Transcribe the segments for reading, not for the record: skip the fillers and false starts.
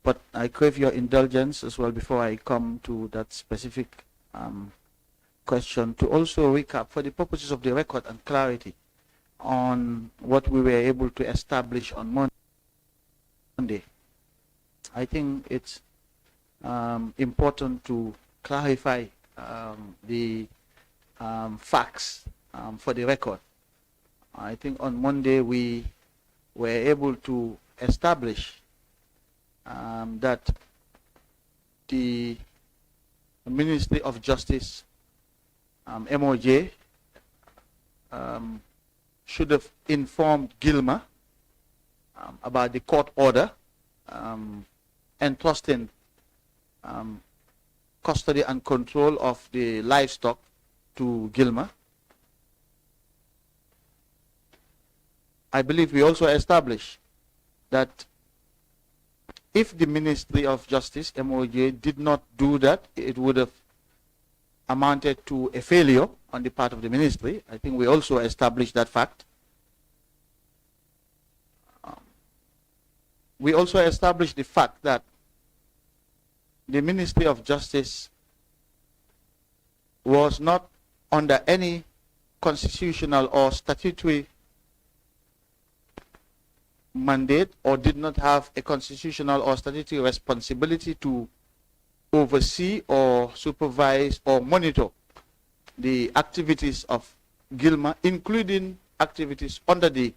But I crave your indulgence as well before I come to that specific question to also recap for the purposes of the record and clarity on what we were able to establish on Monday. I think it's important to clarify the facts for the record. I think on Monday we were able to establish that the Ministry of Justice, MOJ, should have informed Gilmer about the court order entrusting custody and control of the livestock to Gilmer. I believe we also established that if the Ministry of Justice, MOJ, did not do that, it would have amounted to a failure on the part of the ministry. I think we also established that fact. We also established the fact that the Ministry of Justice was not under any constitutional or statutory mandate or did not have a constitutional or statutory responsibility to oversee or supervise or monitor the activities of Gilmer, including activities under the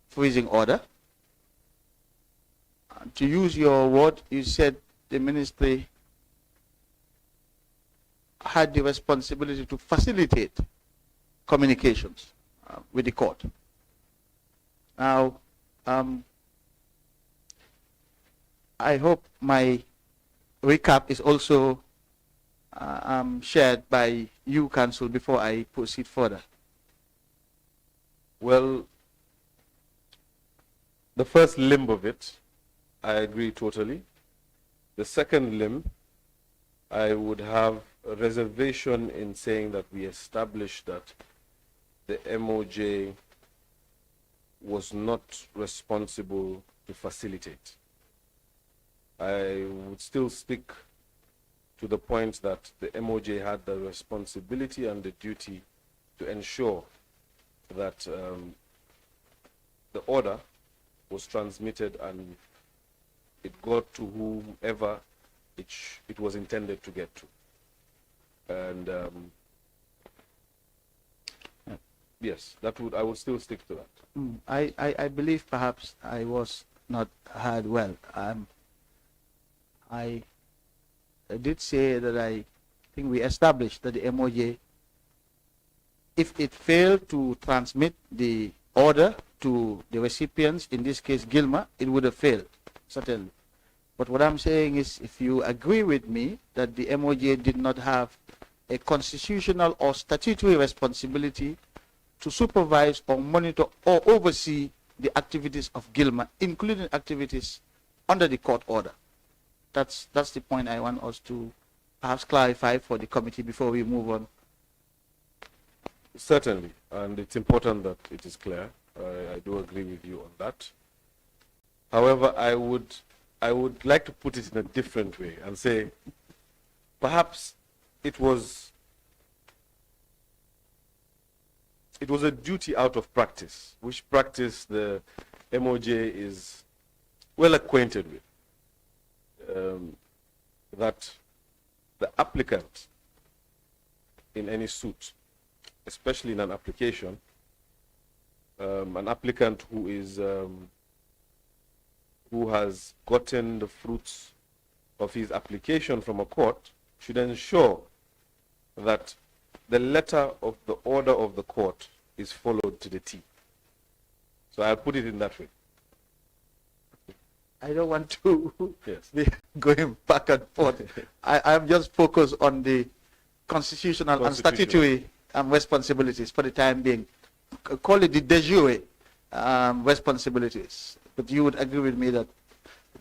freezing order. To use your word, you said the ministry had the responsibility to facilitate communications with the court. Now, I hope my recap is also shared by you, Counsel, before I proceed further. Well, the first limb of it, I agree totally. The second limb, I would have a reservation in saying that we established that the MOJ was not responsible to facilitate. I would still stick to the point that the MOJ had the responsibility and the duty to ensure that the order was transmitted and it got to whomever it was intended to get to. And yes, I would still stick to that. I believe perhaps I was not heard well. I did say that I think we established that the MOJ, if it failed to transmit the order to the recipients, in this case Gilmer, it would have failed, certainly. But what I'm saying is, if you agree with me that the MOJ did not have a constitutional or statutory responsibility to supervise or monitor or oversee the activities of Gilmer, including activities under the court order. That's the point I want us to perhaps clarify for the committee before we move on. Certainly, and it's important that it is clear. I do agree with you on that. However, I would like to put it in a different way and say perhaps it was a duty out of practice, which practice the MOJ is well acquainted with, that the applicant in any suit, especially in an application, an applicant who has gotten the fruits of his application from a court should ensure that the letter of the order of the court is followed to the T. So I'll put it in that way. I don't want to yes. be going back and forth. I'm just focused on the constitutional and statutory responsibilities for the time being. Call it the de jure responsibilities. But you would agree with me that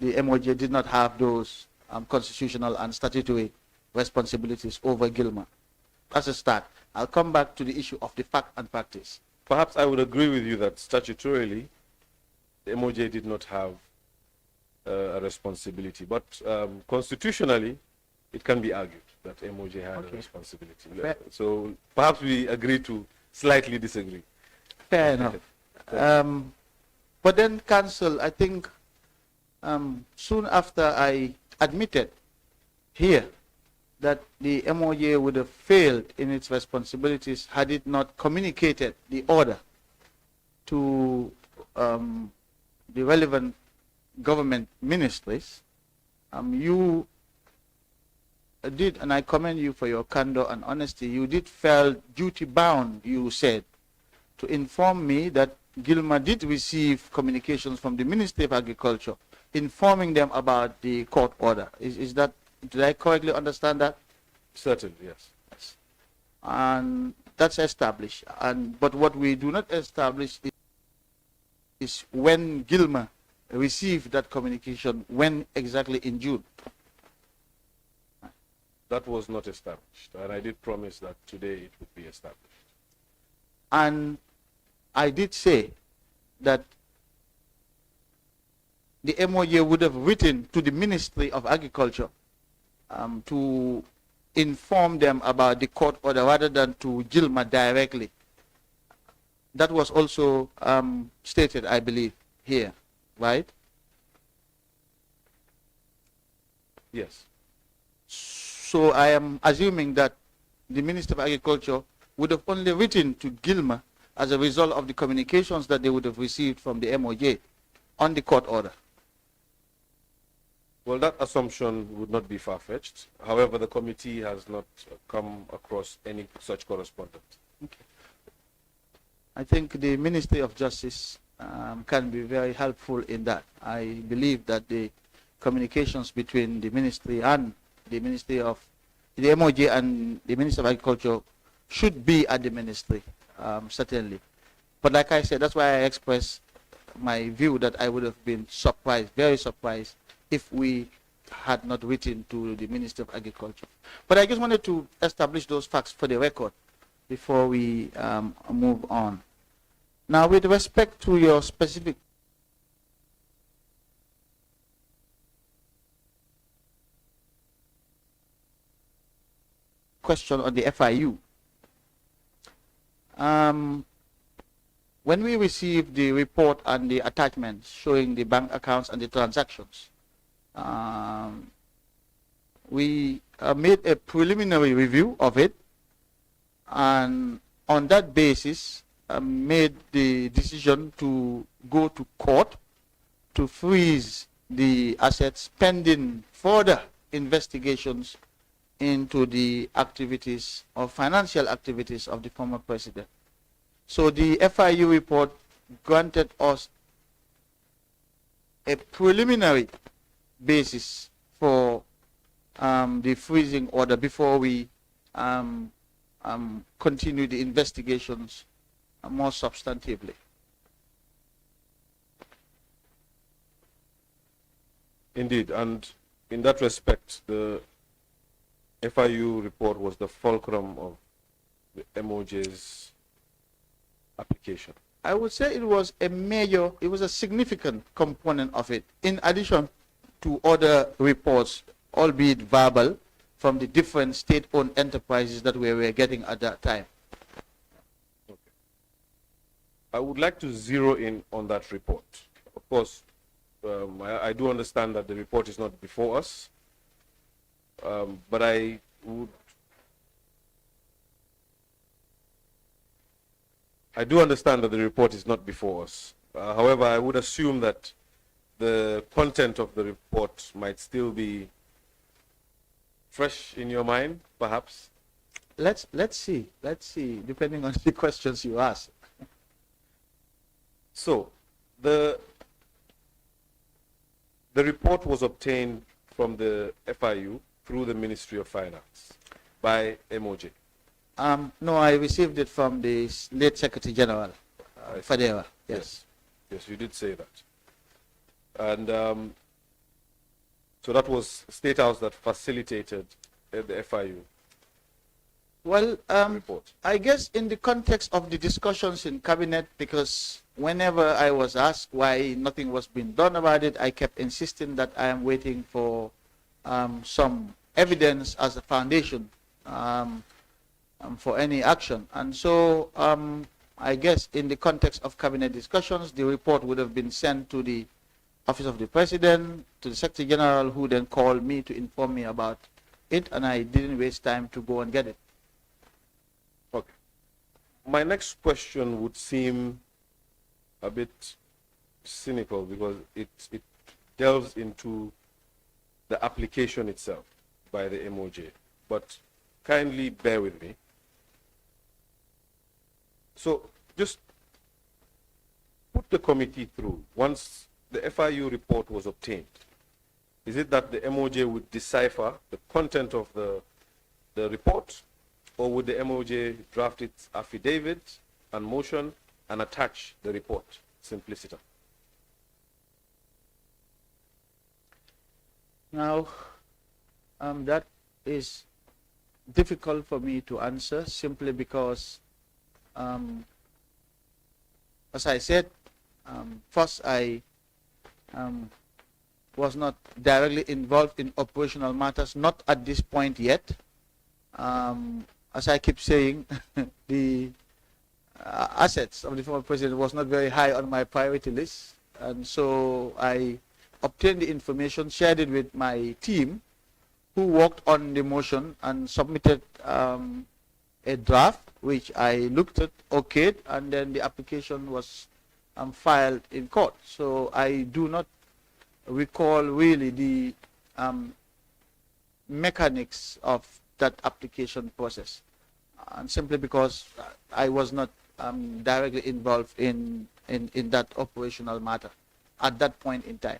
the MOJ did not have those constitutional and statutory responsibilities over Gilmer. As a start, I'll come back to the issue of the fact and practice. Perhaps I would agree with you that statutorily, the MOJ did not have a responsibility. But constitutionally, it can be argued that MOJ had a responsibility. So perhaps we agree to slightly disagree. Fair enough. But then, Council, I think soon after I admitted here that the MOJ would have failed in its responsibilities had it not communicated the order to the relevant government ministries. You did, and I commend you for your candor and honesty, you did feel duty bound, you said, to inform me that Gilmer did receive communications from the Ministry of Agriculture informing them about the court order. Is that, did I correctly understand that? Certainly, yes. Yes. And that's established. But what we do not establish is when Gilmer received that communication, when exactly in June. That was not established, and I did promise that today it would be established. And I did say that the MOJ would have written to the Ministry of Agriculture to inform them about the court order rather than to Gilmer directly. That was also stated, I believe, here, right? Yes. So I am assuming that the Minister of Agriculture would have only written to Gilmer as a result of the communications that they would have received from the MOJ on the court order. Well, that assumption would not be far-fetched. However, the committee has not come across any such correspondence. Okay. I think the Ministry of Justice can be very helpful in that. I believe that the communications between the Ministry and the Ministry of the MOJ and the Minister of Agriculture should be at the Ministry, certainly. But like I said, that's why I expressed my view that I would have been surprised, very surprised, if we had not written to the Minister of Agriculture. But I just wanted to establish those facts for the record before we move on. Now, with respect to your specific question on the FIU, when we received the report and the attachments showing the bank accounts and the transactions, we made a preliminary review of it, and on that basis made the decision to go to court to freeze the assets pending further investigations into the activities or financial activities of the former president. So the FIU report granted us a preliminary basis for the freezing order before we continue the investigations more substantively. Indeed, and in that respect, the FIU report was the fulcrum of the MOJ's application. I would say it was a significant component of it, in addition to other reports, albeit verbal, from the different state-owned enterprises that we were getting at that time. Okay. I would like to zero in on that report. Of course, I do understand that the report is not before us, but I do understand that the report is not before us. However, I would assume that the content of the report might still be fresh in your mind, perhaps. Let's see, depending on the questions you ask. So, the report was obtained from the FIU through the Ministry of Finance by MOJ. No, I received it from the late Secretary General, Fadera. Yes. Yes, you did say that. And so that was State House that facilitated the FIU. Well, report? I guess in the context of the discussions in cabinet, because whenever I was asked why nothing was being done about it, I kept insisting that I am waiting for some evidence as a foundation um, for any action. And so I guess in the context of cabinet discussions, the report would have been sent to the Office of the President, to the Secretary General, who then called me to inform me about it, and I didn't waste time to go and get it. Okay. My next question would seem a bit cynical because it delves into the application itself by the MOJ. But kindly bear with me. So just put the committee through. Once the FIU report was obtained, is it that the MOJ would decipher the content of the report, or would the MOJ draft its affidavit and motion and attach the report, simpliciter? Now, that is difficult for me to answer simply because, as I said, first I was not directly involved in operational matters, not at this point yet. As I keep saying, the assets of the former president was not very high on my priority list. And so I obtained the information, shared it with my team, who worked on the motion and submitted a draft, which I looked at, okayed, and then the application was filed in court. So I do not recall really the mechanics of that application process, and simply because I was not directly involved in that operational matter at that point in time.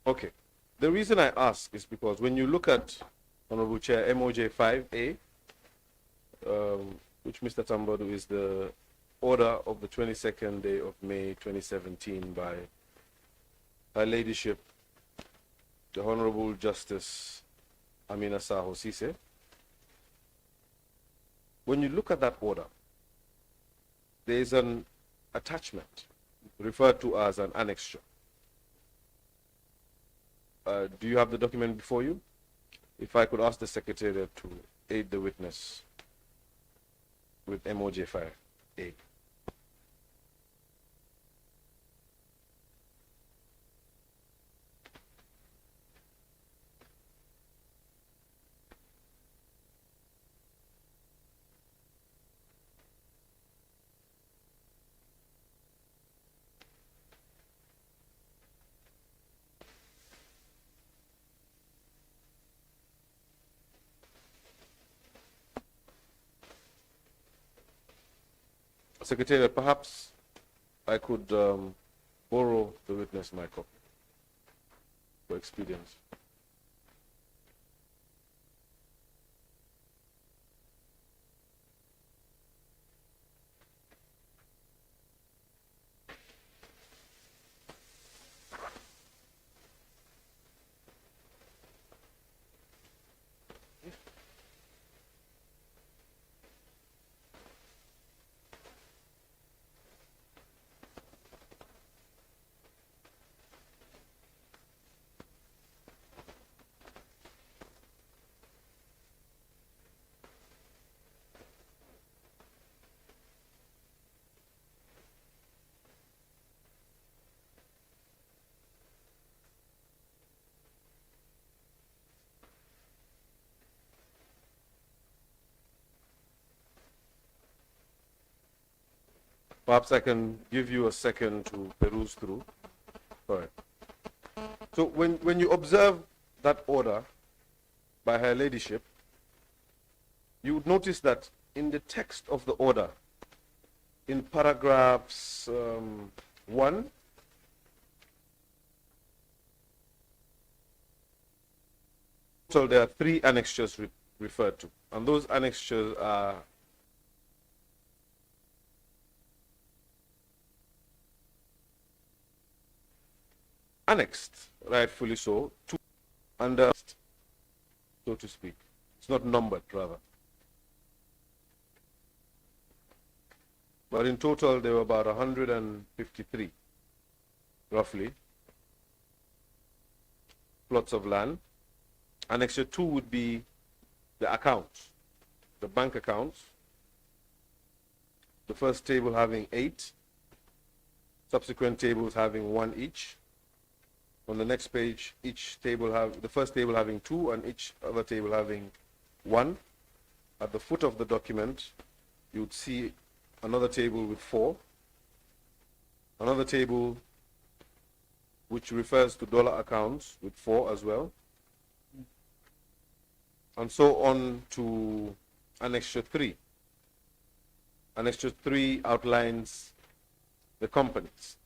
Okay. The reason I ask is because when you look at Honorable Chair MOJ 5A, which Mr. Tambedou is the order of the 22nd day of May 2017 by Her Ladyship, the Honorable Justice Amina Saho Sise. When you look at that order, there is an attachment referred to as an annexure. Do you have the document before you? If I could ask the Secretariat to aid the witness with MOJ 5A. Secretariat, perhaps I could borrow the witness my copy for expedience. Perhaps I can give you a second to peruse through. All right. So when you observe that order by Her Ladyship, you would notice that in the text of the order, in paragraphs 1, so there are 3 annexures referred to, and those annexures are annexed, rightfully so, to under. so to speak. It's not numbered, rather. But in total, there were about 153, roughly, plots of land. Annexure 2 would be the accounts, the bank accounts. The first table having 8, subsequent tables having 1 each. On the next page, the first table having 2 and each other table having 1. At the foot of the document, you would see another table with 4, another table which refers to dollar accounts with 4 as well, and so on to Annexure 3. Annexure 3 outlines the companies.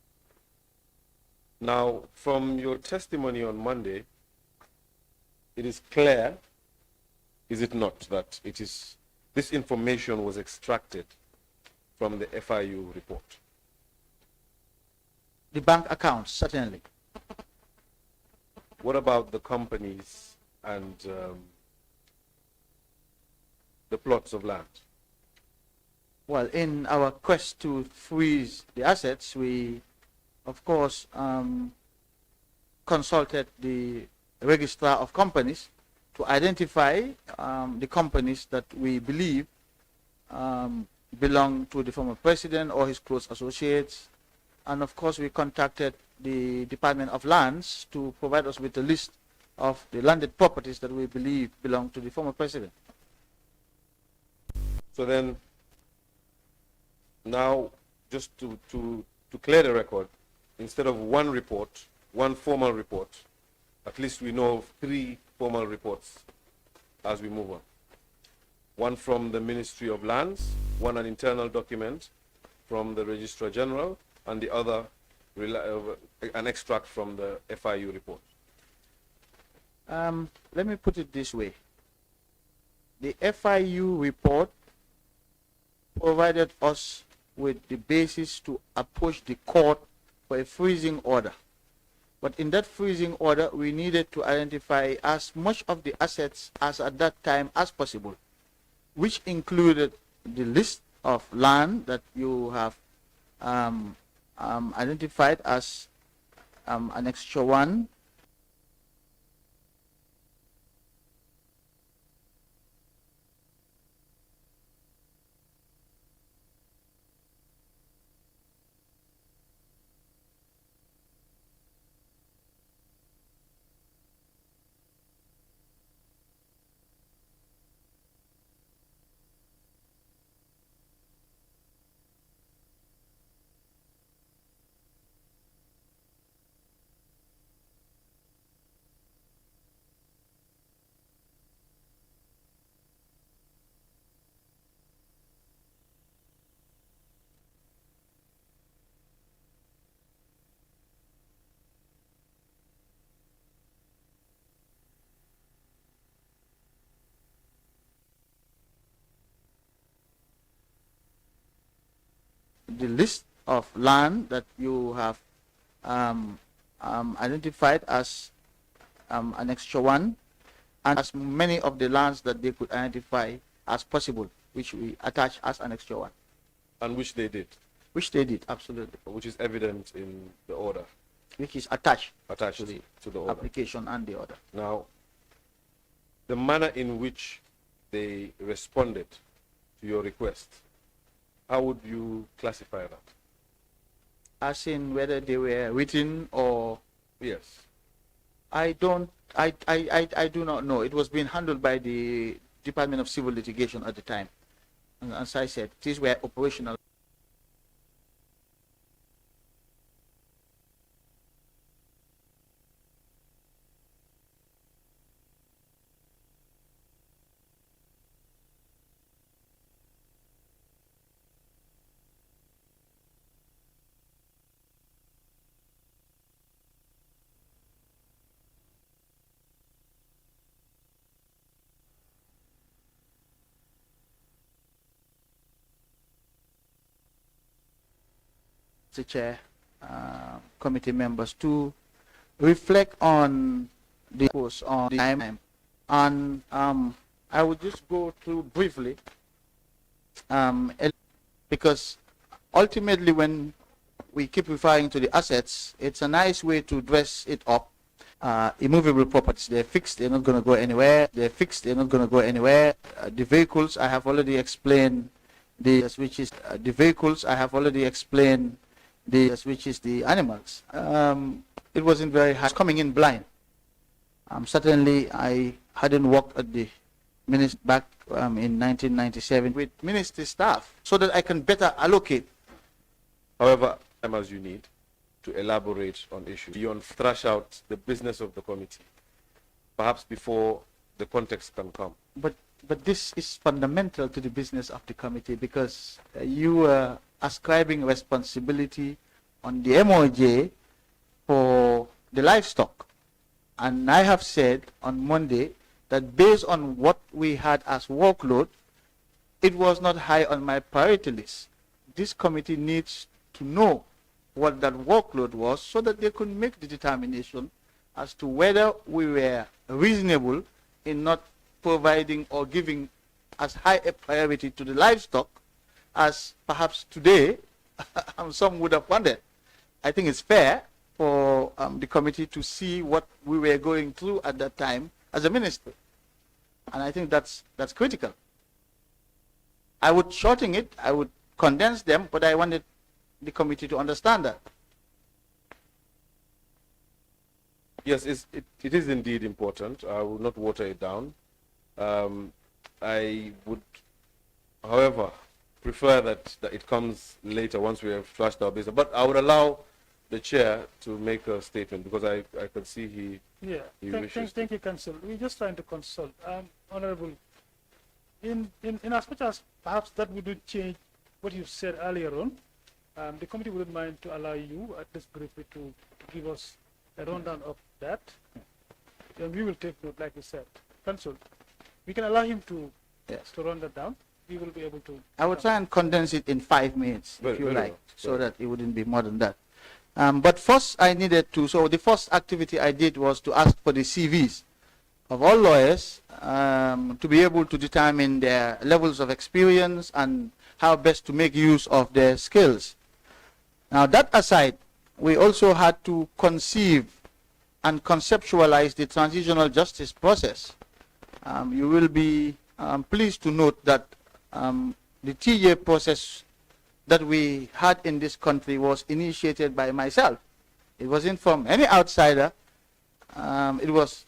Now, from your testimony on Monday, it is clear, is it not, that this information was extracted from the FIU report? The bank accounts, certainly. What about the companies and the plots of land? Well, in our quest to freeze the assets, we, of course, consulted the registrar of companies to identify the companies that we believe belong to the former president or his close associates. And of course, we contacted the Department of Lands to provide us with a list of the landed properties that we believe belong to the former president. So then, now, just to clear the record, instead of one report, one formal report, at least we know of 3 formal reports as we move on. One from the Ministry of Lands, one an internal document from the Registrar General, and the other an extract from the FIU report. Let me put it this way. The FIU report provided us with the basis to approach the court for a freezing order. But in that freezing order, we needed to identify as much of the assets as at that time as possible, which included the list of land that you have identified as Annexure 1, the list of land that you have identified as Annexure 1, and as many of the lands that they could identify as possible, which we attach as Annexure 1. And which they did? Which they did, absolutely. Which is evident in the order? Which is attached to the order. Application and the order. Now, the manner in which they responded to your request, how would you classify that? As in whether they were written or... Yes. I do not know. It was being handled by the Department of Civil Litigation at the time. And as I said, these were operational. The chair, committee members to reflect on the course on the time And I would just go through briefly, because ultimately when we keep referring to the assets, it's a nice way to dress it up. Immovable properties, they're fixed, they're not going to go anywhere. They're fixed, they're not going to go anywhere. The vehicles, I have already explained which is the vehicles, I have already explained which is the animals. It wasn't very hard coming in blind. Certainly, I hadn't worked at the ministry back in 1997 with ministry staff so that I can better allocate. However, as you need to elaborate on issues beyond thrash out the business of the committee, perhaps before the context can come. But this is fundamental to the business of the committee, because you are ascribing responsibility on the MOJ for the livestock. And I have said on Monday that based on what we had as workload, it was not high on my priority list. This committee needs to know what that workload was so that they could make the determination as to whether we were reasonable in not providing or giving as high a priority to the livestock as perhaps today some would have wanted. I think it's fair for the committee to see what we were going through at that time as a ministry. And I think that's critical. I would shorten it, I would condense them, but I wanted the committee to understand that. Yes, it is indeed important. I will not water it down. I would, however, prefer that it comes later once we have flashed our business. But I would allow the chair to make a statement because I can see he wishes. Thank you, Council. We're just trying to consult. Honorable, in as much as perhaps that wouldn't change what you said earlier on, the committee wouldn't mind to allow you, at least briefly, to give us a rundown of that. And we will take note, like you said. Council, we can allow him to run that down. We will be able to. I will try and condense it in 5 minutes, if you like, so that it wouldn't be more than that. But first I needed to, so the first activity I did was to ask for the CVs of all lawyers to be able to determine their levels of experience and how best to make use of their skills. Now that aside, we also had to conceive and conceptualize the transitional justice process. You will be pleased to note that the TJ process that we had in this country was initiated by myself. It wasn't from any outsider. It was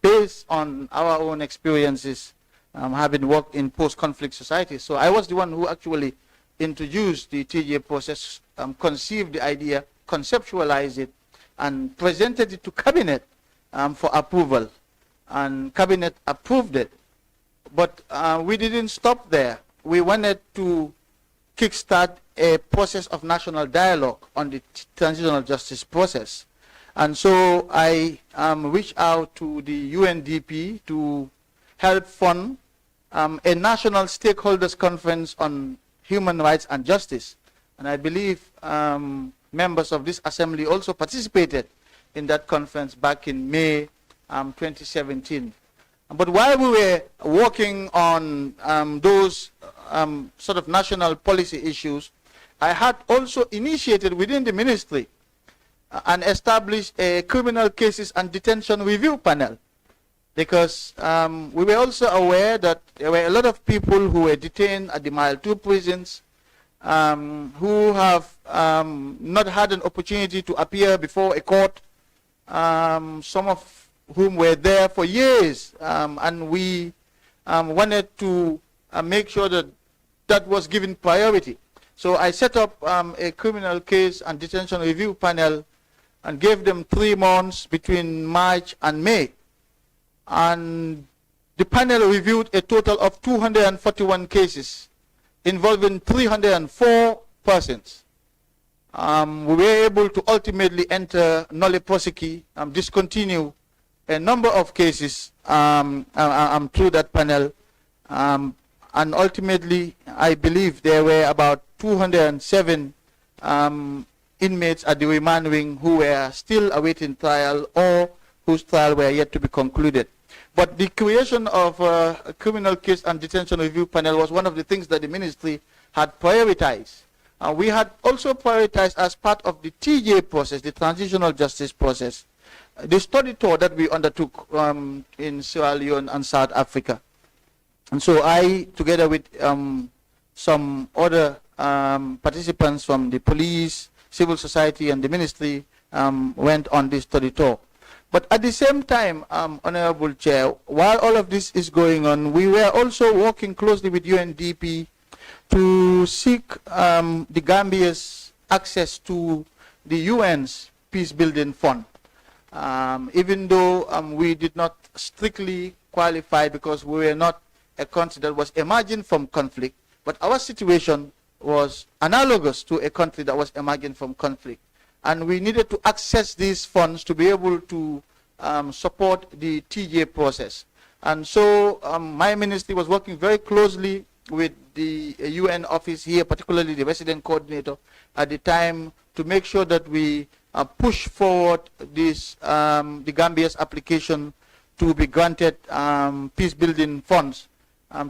based on our own experiences, having worked in post-conflict societies. So I was the one who actually introduced the TJ process, conceived the idea, conceptualized it, and presented it to Cabinet for approval. And Cabinet approved it. But we didn't stop there. We wanted to kickstart a process of national dialogue on the transitional justice process. And so I reached out to the UNDP to help fund a national stakeholders conference on human rights and justice. And I believe members of this assembly also participated in that conference back in May 2017. But while we were working on those sort of national policy issues, I had also initiated within the ministry and established a criminal cases and detention review panel, because we were also aware that there were a lot of people who were detained at the Mile 2 prisons who have not had an opportunity to appear before a court, some of whom were there for years, and we wanted to make sure that that was given priority. So I set up a criminal case and detention review panel and gave them 3 months between March and May. And the panel reviewed a total of 241 cases involving 304 persons. We were able to ultimately enter nolle prosequi, discontinue a number of cases through that panel, and ultimately I believe there were about 207 inmates at the remand wing who were still awaiting trial or whose trial were yet to be concluded. But the creation of a criminal case and detention review panel was one of the things that the ministry had prioritized. We had also prioritized as part of the TJ process, the transitional justice process, the study tour that we undertook in Sierra Leone and South Africa. And so I, together with some other participants from the police, civil society, and the ministry, went on this study tour. But at the same time, Honorable Chair, while all of this is going on, we were also working closely with UNDP to seek the Gambia's access to the UN's peace building fund. Even though we did not strictly qualify because we were not a country that was emerging from conflict, but our situation was analogous to a country that was emerging from conflict. And we needed to access these funds to be able to support the TJ process. And so my ministry was working very closely with the UN office here, particularly the resident coordinator at the time, to make sure that we push forward this, the Gambia's application to be granted peace building funds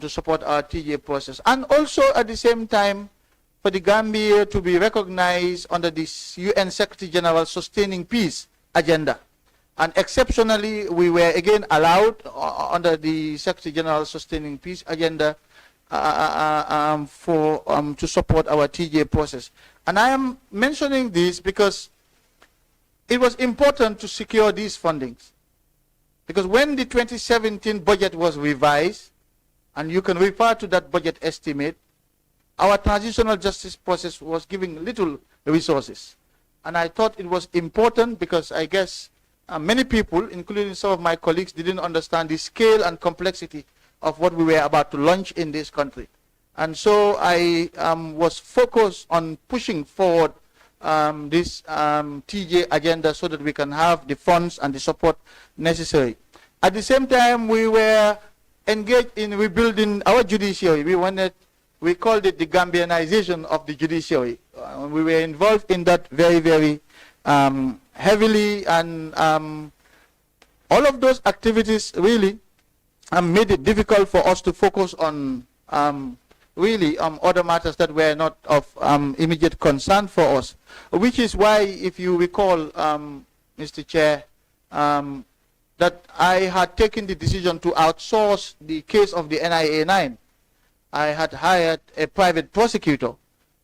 to support our TJ process. And also at the same time, for the Gambia to be recognized under this UN Secretary General Sustaining Peace agenda. And exceptionally, we were again allowed under the Secretary General Sustaining Peace agenda to support our TJ process. And I am mentioning this because it was important to secure these fundings. Because when the 2017 budget was revised, and you can refer to that budget estimate, our transitional justice process was giving little resources. And I thought it was important because I guess many people, including some of my colleagues, didn't understand the scale and complexity of what we were about to launch in this country. And so I was focused on pushing forward this TJ agenda so that we can have the funds and the support necessary. At the same time, we were engaged in rebuilding our judiciary. We called it the Gambianization of the judiciary. We were involved in that very, very heavily, and all of those activities really made it difficult for us to focus on other matters that were not of immediate concern for us, which is why, if you recall, Mr. Chair, that I had taken the decision to outsource the case of the NIA 9. I had hired a private prosecutor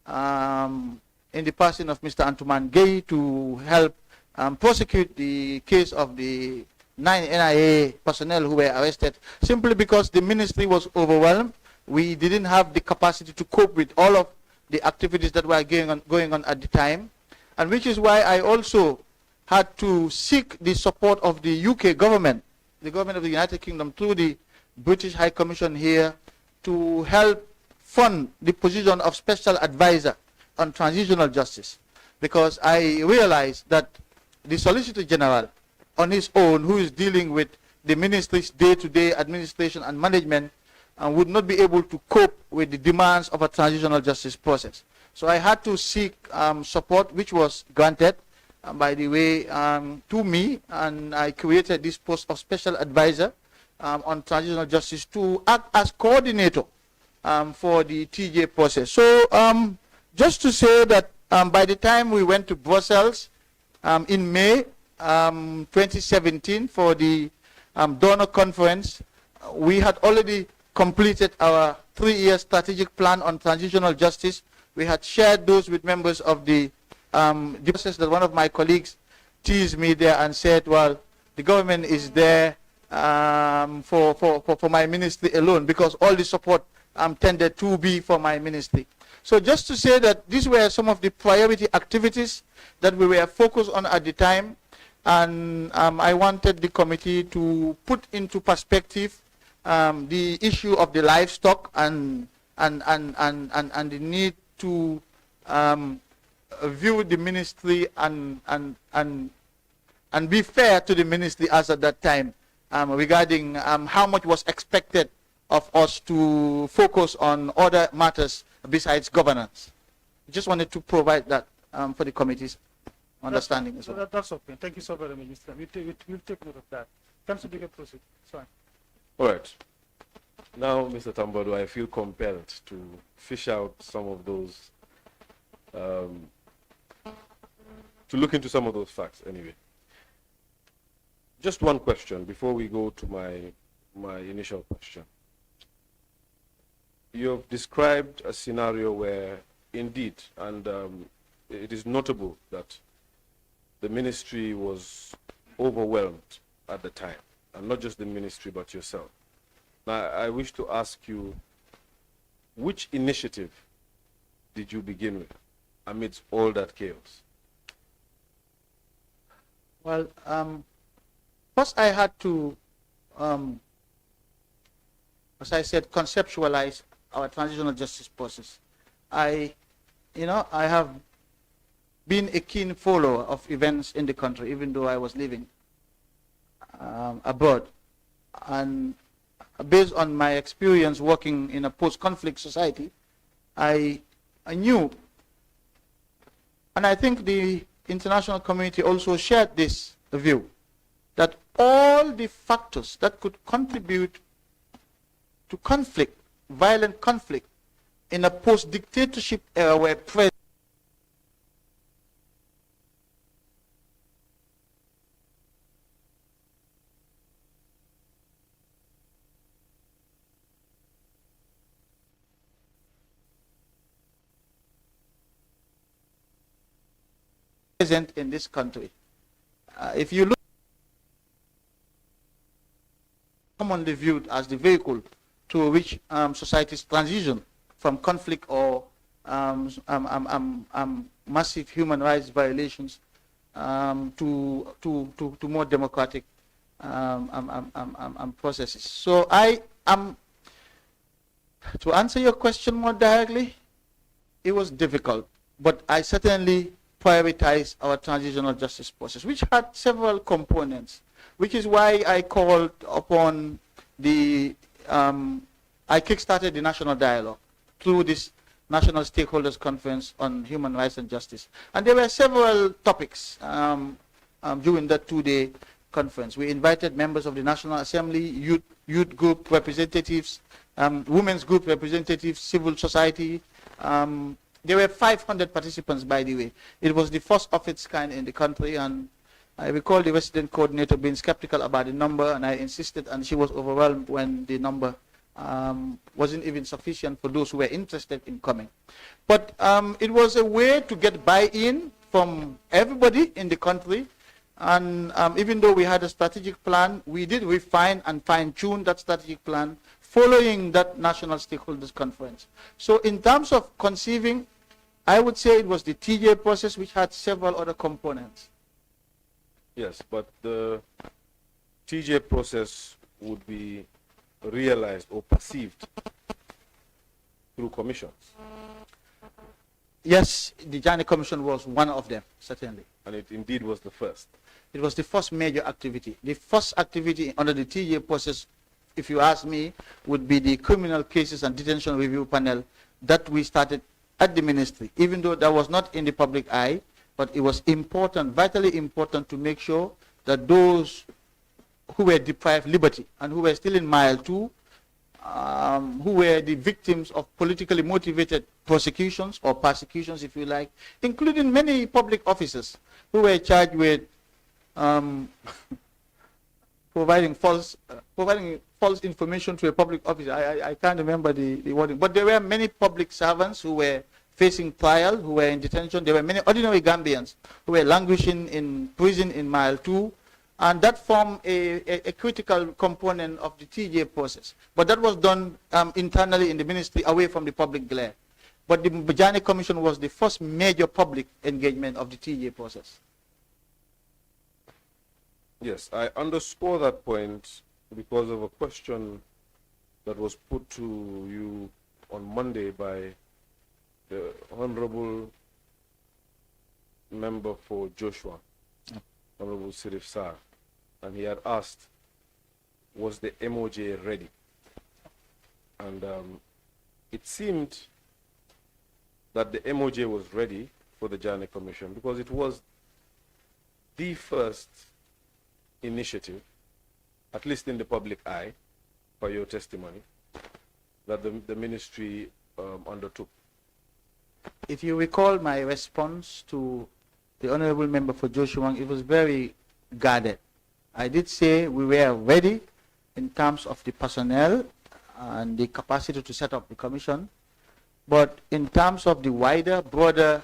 in the person of Mr. Antuman Gay to help prosecute the case of the 9 NIA personnel who were arrested, simply because the ministry was overwhelmed. We didn't have the capacity to cope with all of the activities that were going on at the time, and which is why I also had to seek the support of the UK government, the government of the United Kingdom, through the British High Commission here, to help fund the position of special advisor on transitional justice, because I realized that the Solicitor General on his own, who is dealing with the ministry's day-to-day administration and management, would not be able to cope with the demands of a transitional justice process. So I had to seek support, which was granted, by the way, to me, and I created this post of special advisor on transitional justice to act as coordinator for the TJ process. So just to say that by the time we went to Brussels in May 2017 for the donor conference, we had already completed our 3-year strategic plan on transitional justice. We had shared those with members of the process. That one of my colleagues teased me there and said, well, the government is there for my ministry alone, because all the support tended to be for my ministry. So just to say that these were some of the priority activities that we were focused on at the time, and I wanted the committee to put into perspective the issue of the livestock and the need to view the ministry and be fair to the ministry as at that time regarding how much was expected of us to focus on other matters besides governance. Just wanted to provide that for the committee's understanding as well. That's okay. Thank you so very much, Mr. We'll take note of that. Council, you can proceed. Sorry. All right. Now, Mr. Tambedou, I feel compelled to fish out some of those, to look into some of those facts anyway. Just one question before we go to my initial question. You have described a scenario where, indeed, and it is notable that the ministry was overwhelmed at the time, and not just the ministry, but yourself. Now, I wish to ask you, which initiative did you begin with amidst all that chaos? Well, first I had to, as I said, conceptualize our transitional justice process. I have been a keen follower of events in the country, even though I was living abroad. And based on my experience working in a post-conflict society, I knew, and I think the international community also shared this view, that all the factors that could contribute to conflict, violent conflict, in a post-dictatorship era were present. Present in this country. If you look, commonly viewed as the vehicle to which society's transition from conflict or massive human rights violations to more democratic processes. So I am, to answer your question more directly, it was difficult, but I certainly prioritize our transitional justice process, which had several components, which is why I called upon the, I kickstarted the national dialogue through this National Stakeholders Conference on Human Rights and Justice. And there were several topics during that two-day conference. We invited members of the National Assembly, youth group representatives, women's group representatives, civil society. There were 500 participants, by the way. It was the first of its kind in the country, and I recall the resident coordinator being skeptical about the number, and I insisted, and she was overwhelmed when the number wasn't even sufficient for those who were interested in coming. But it was a way to get buy-in from everybody in the country, and even though we had a strategic plan, we did refine and fine-tune that strategic plan following that National Stakeholders Conference. So in terms of conceiving, I would say it was the TJ process, which had several other components. Yes, but the TJ process would be realized or perceived through commissions. Yes, the Jammeh Commission was one of them, certainly. And it indeed was the first. It was the first major activity. The first activity under the TJ process, if you ask me, would be the Criminal Cases and Detention Review Panel that we started at the ministry, even though that was not in the public eye, but it was important, vitally important, to make sure that those who were deprived liberty and who were still in mile 2, who were the victims of politically motivated prosecutions or persecutions, if you like, including many public officers who were charged with providing false information to a public officer. I can't remember the wording, but there were many public servants who were facing trial, who were in detention. There were many ordinary Gambians who were languishing in prison in mile 2, and that formed a critical component of the TJ process. But that was done internally in the ministry, away from the public glare. But the Jammeh Commission was the first major public engagement of the TJ process. Yes, I underscore that point because of a question that was put to you on Monday by the Honorable Member for Joshua, Honorable Sirif Sar, and he had asked, was the MOJ ready? And it seemed that the MOJ was ready for the Jammeh Commission because it was the first initiative, at least in the public eye, per your testimony, that the ministry undertook? If you recall my response to the Honorable Member for Joshua, it was very guarded. I did say we were ready in terms of the personnel and the capacity to set up the commission, but in terms of the wider, broader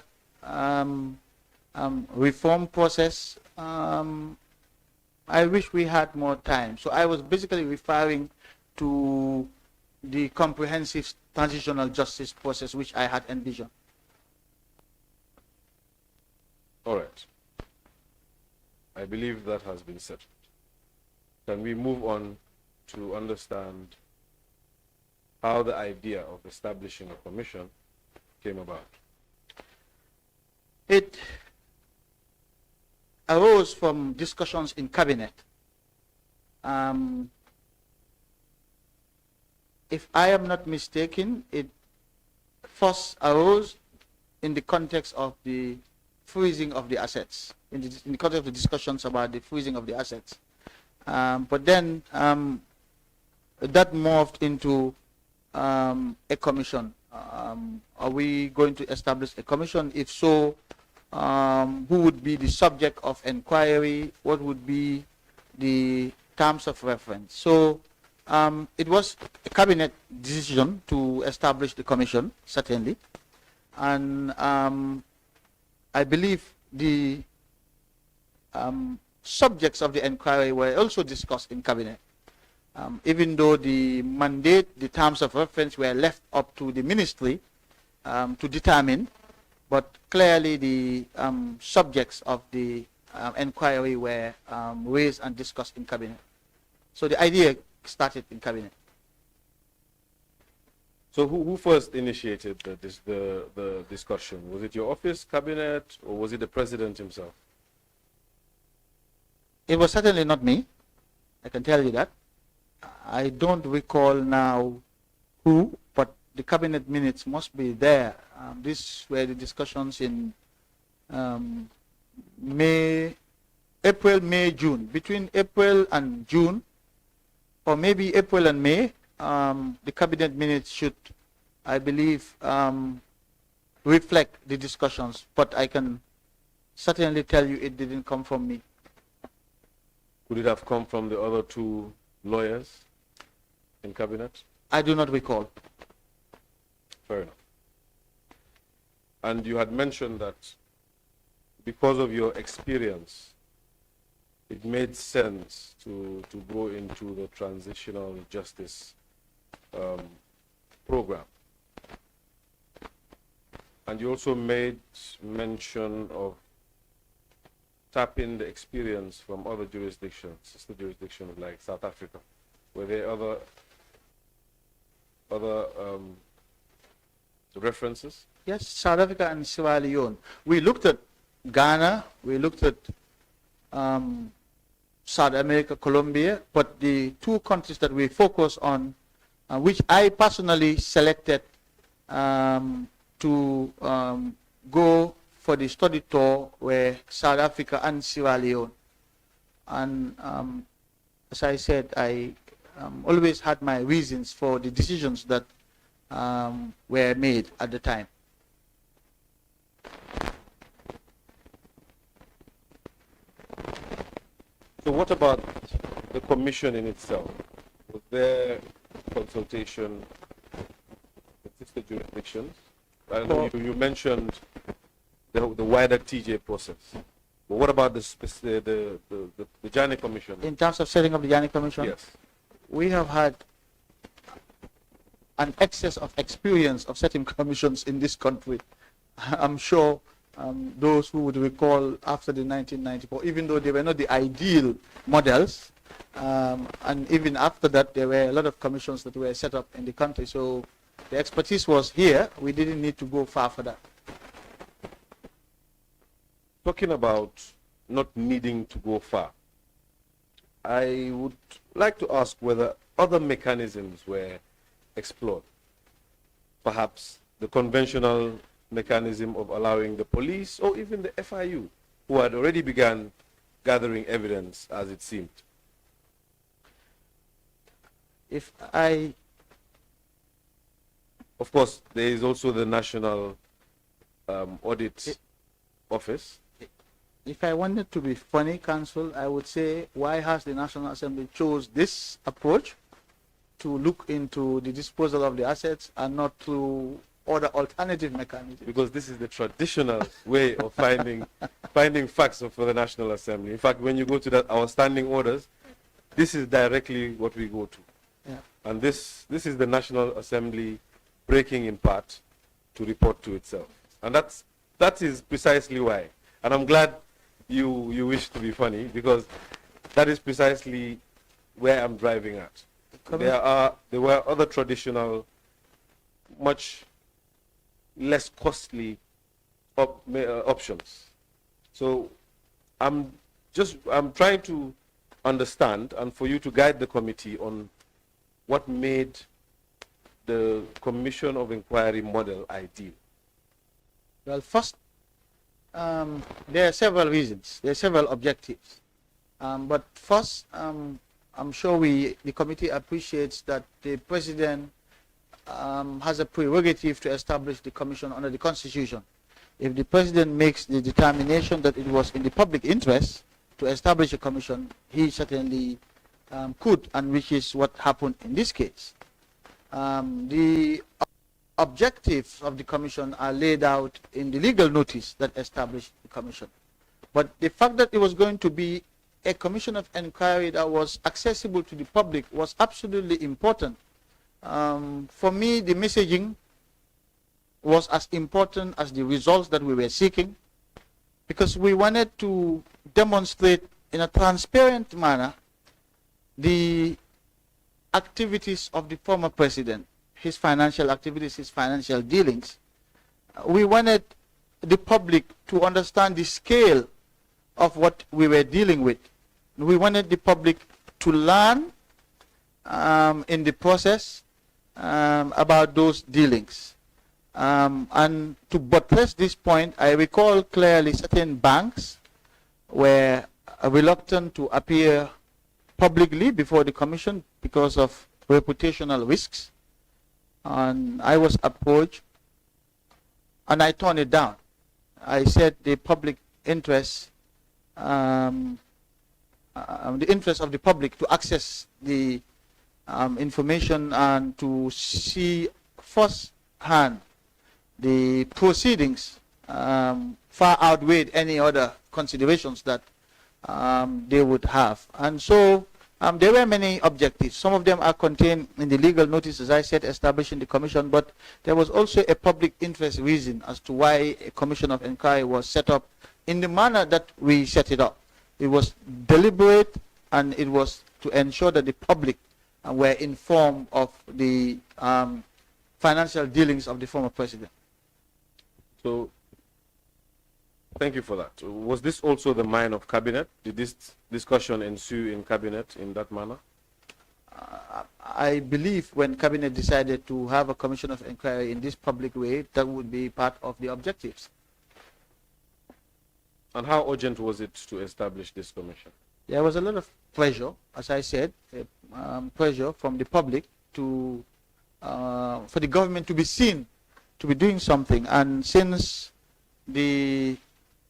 reform process, I wish we had more time. So I was basically referring to the comprehensive transitional justice process which I had envisioned. All right. I believe that has been settled. Can we move on to understand how the idea of establishing a commission came about? It arose from discussions in cabinet. If I am not mistaken, it first arose in the context of the freezing of the assets, in the context of the discussions about the freezing of the assets. But then that morphed into a commission. Are we going to establish a commission? If so, who would be the subject of inquiry? What would be the terms of reference? So it was a cabinet decision to establish the commission, certainly. And I believe the subjects of the inquiry were also discussed in cabinet. Even though the mandate, the terms of reference were left up to the ministry to determine, but clearly the subjects of the inquiry were raised and discussed in cabinet. So the idea started in cabinet. So who first initiated the discussion? Was it your office, cabinet, or was it the president himself? It was certainly not me. I can tell you that. I don't recall now who, but the cabinet minutes must be there. These were the discussions in April, May, June. Between April and June, or maybe April and May, the cabinet minutes should, I believe, reflect the discussions. But I can certainly tell you it didn't come from me. Could it have come from the other two lawyers in cabinet? I do not recall. Fair enough. And you had mentioned that because of your experience, it made sense to go into the transitional justice program. And you also made mention of tapping the experience from other jurisdictions, sister jurisdictions like South Africa. Were there other references? Yes, South Africa and Sierra Leone. We looked at Ghana, we looked at South America, Colombia, but the two countries that we focus on, which I personally selected to go for the study tour, were South Africa and Sierra Leone. And as I said, I always had my reasons for the decisions that were made at the time. So what about the commission in itself? Was there consultation with sister jurisdictions? I know you mentioned the wider TJ process. But what about the Jammeh Commission? In terms of setting up the Jammeh Commission? Yes. We have had an excess of experience of setting commissions in this country. I'm sure those who would recall after the 1994, even though they were not the ideal models, and even after that, there were a lot of commissions that were set up in the country. So the expertise was here. We didn't need to go far for that. Talking about not needing to go far, I would like to ask whether other mechanisms were explored. Perhaps the conventional mechanism of allowing the police or even the FIU, who had already begun gathering evidence as it seemed. if I... Of course, there is also the National Audit Office. If I wanted to be funny, Council, I would say, why has the National Assembly chose this approach to look into the disposal of the assets and not through other alternative mechanisms? Because this is the traditional way of finding facts for the National Assembly. In fact, when you go to our standing orders, this is directly what we go to. Yeah. And this is the National Assembly breaking in part to report to itself. And that is precisely why. And I'm glad you wish to be funny, because that is precisely where I'm driving at. There were other traditional, much less costly options. So I'm trying to understand, and for you to guide the committee on what made the Commission of Inquiry model ideal. Well, first, there are several reasons. There are several objectives. But first, I'm sure the committee appreciates that the President has a prerogative to establish the commission under the Constitution. If the President makes the determination that it was in the public interest to establish a commission, he certainly could, and which is what happened in this case. The objectives of the commission are laid out in the legal notice that established the commission. But the fact that it was going to be a commission of inquiry that was accessible to the public was absolutely important. For me, the messaging was as important as the results that we were seeking, because we wanted to demonstrate in a transparent manner the activities of the former president, his financial activities, his financial dealings. We wanted the public to understand the scale of what we were dealing with. We wanted the public to learn in the process about those dealings. And to buttress this point, I recall clearly certain banks were reluctant to appear publicly before the commission because of reputational risks. And I was approached and I turned it down. I said the public interest, the interest of the public to access the information and to see firsthand the proceedings far outweighed any other considerations that they would have. And so there were many objectives. Some of them are contained in the legal notice, as I said, establishing the commission, but there was also a public interest reason as to why a commission of inquiry was set up in the manner that we set it up. It was deliberate, and it was to ensure that the public were informed of the financial dealings of the former president. So, thank you for that. Was this also the mind of cabinet? Did this discussion ensue in cabinet in that manner? I believe when cabinet decided to have a commission of inquiry in this public way, that would be part of the objectives. And how urgent was it to establish this commission? There was a lot of pressure, as I said, pressure from the public to for the government to be seen to be doing something. And since the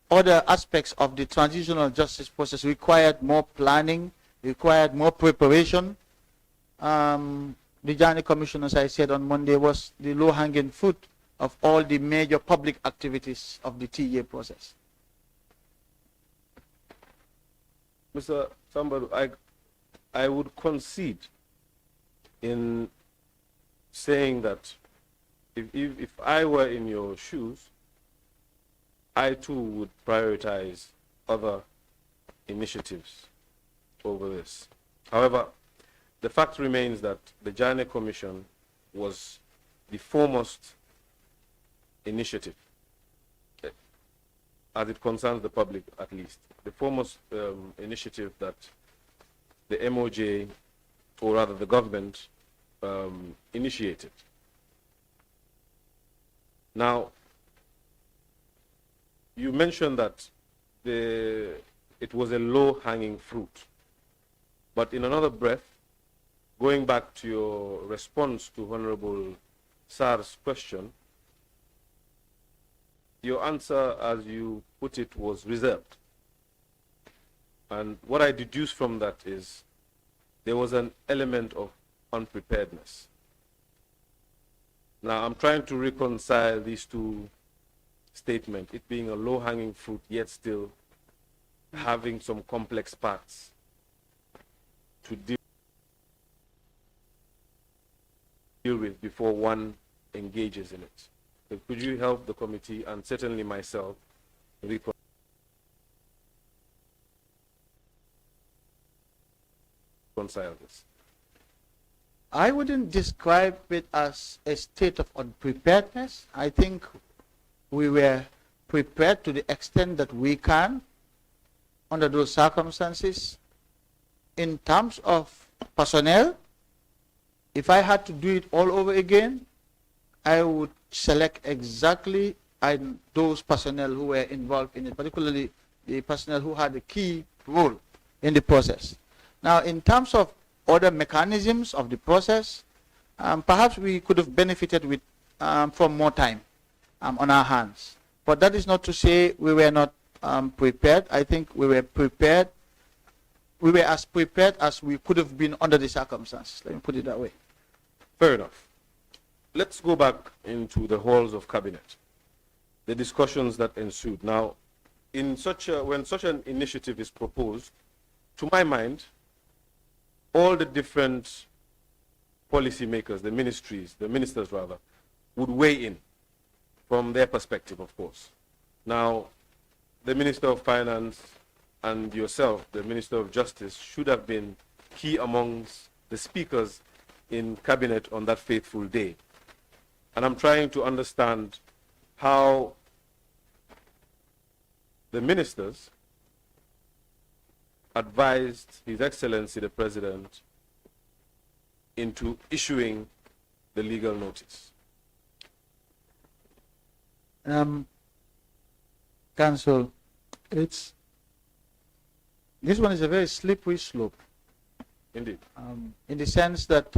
other aspects of the transitional justice process required more planning, required more preparation, the Jammeh Commission, as I said on Monday, was the low-hanging fruit of all the major public activities of the TA process. Mr. Tambedou, I would concede in saying that if I were in your shoes, I too would prioritize other initiatives over this. However, the fact remains that the Jammeh Commission was the foremost initiative, as it concerns the public at least, the foremost initiative that the MOJ, or rather the government, initiated. Now, you mentioned that it was a low-hanging fruit, but in another breath, going back to your response to Honorable Sar's question, your answer, as you put it, was reserved. And what I deduce from that is there was an element of unpreparedness. Now, I'm trying to reconcile these two statements, it being a low-hanging fruit, yet still having some complex parts to deal with before one engages in it. So could you help the committee and certainly myself reconcile this? I wouldn't describe it as a state of unpreparedness. I think we were prepared to the extent that we can under those circumstances. In terms of personnel, if I had to do it all over again, I would select exactly those personnel who were involved in it, particularly the personnel who had a key role in the process. Now, in terms of other mechanisms of the process, perhaps we could have benefited with from more time on our hands. But that is not to say we were not prepared. I think we were prepared. We were as prepared as we could have been under the circumstances. Let me put it that way. Fair enough. Let's go back into the halls of cabinet, the discussions that ensued. Now, when such an initiative is proposed, to my mind, all the different policymakers, the ministers rather, would weigh in from their perspective, of course. Now, the Minister of Finance and yourself, the Minister of Justice, should have been key amongst the speakers in cabinet on that fateful day. And I'm trying to understand how the ministers advised His Excellency the President into issuing the legal notice. Council, this one is a very slippery slope. Indeed. In the sense that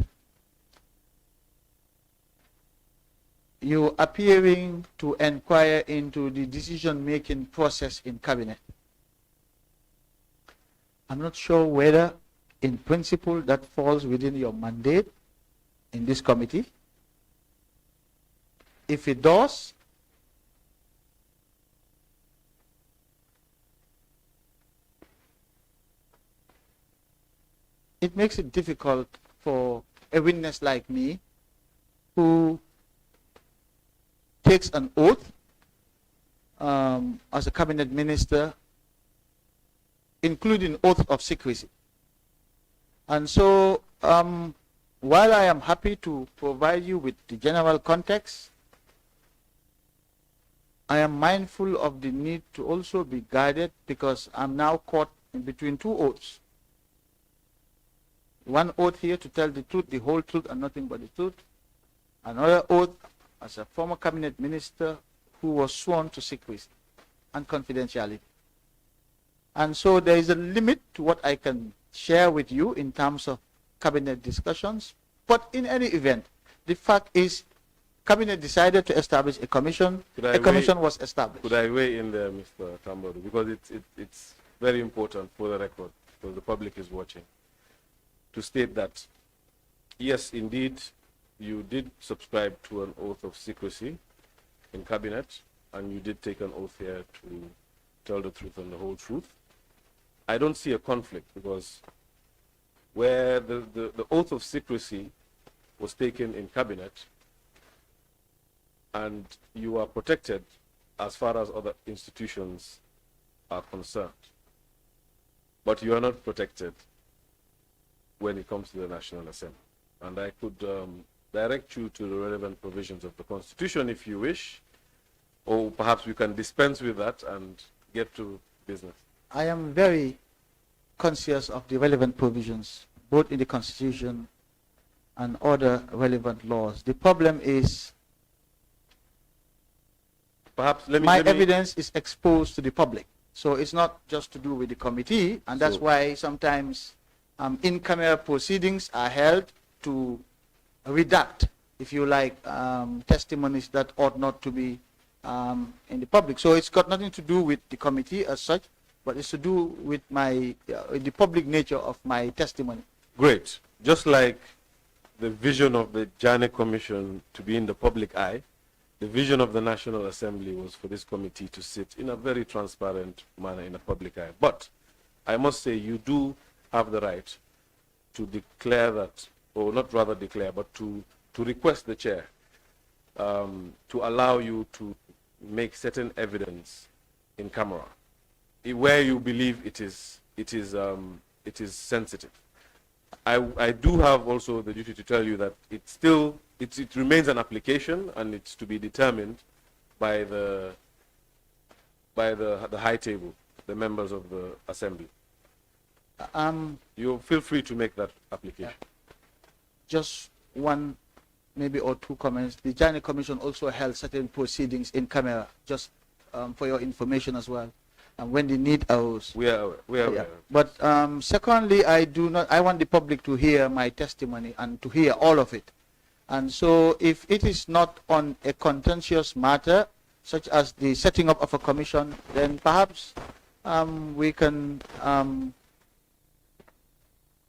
you appearing to inquire into the decision-making process in cabinet. I'm not sure whether, in principle, that falls within your mandate in this committee. If it does, it makes it difficult for a witness like me who takes an oath as a cabinet minister, including oath of secrecy. And so while I am happy to provide you with the general context, I am mindful of the need to also be guided because I'm now caught in between two oaths. One oath here to tell the truth, the whole truth, and nothing but the truth. Another oath as a former cabinet minister who was sworn to secrecy and confidentiality. And so there is a limit to what I can share with you in terms of cabinet discussions. But in any event, the fact is, cabinet decided to establish a commission. A commission was established. Could I weigh in there, Mr. Tambedou? Because it's very important for the record, because the public is watching, to state that, yes, indeed, you did subscribe to an oath of secrecy in cabinet, and you did take an oath here to tell the truth and the whole truth. I don't see a conflict, because where the oath of secrecy was taken in cabinet, and you are protected as far as other institutions are concerned, but you are not protected when it comes to the National Assembly. And I could direct you to the relevant provisions of the Constitution if you wish, or perhaps we can dispense with that and get to business. I am very conscious of the relevant provisions, both in the Constitution and other relevant laws. The problem is, perhaps my evidence is exposed to the public. So it's not just to do with the committee, and that's why sometimes in-camera proceedings are held to redact, if you like, testimonies that ought not to be in the public. So it's got nothing to do with the committee as such, but it's to do with the public nature of my testimony. Great. Just like the vision of the Jammeh Commission to be in the public eye, the vision of the National Assembly was for this committee to sit in a very transparent manner in the public eye. But I must say, you do have the right to declare that, or not rather declare, but to request the chair to allow you to make certain evidence in camera where you believe it is sensitive. I do have also the duty to tell you that it remains an application, and it's to be determined by the high table, the members of the assembly. You feel free to make that application. Just one, maybe, or two comments. The Jammeh Commission also held certain proceedings in camera, just for your information as well. And when the need arose. We are aware. But secondly, I want the public to hear my testimony and to hear all of it. And so if it is not on a contentious matter, such as the setting up of a commission, then perhaps we can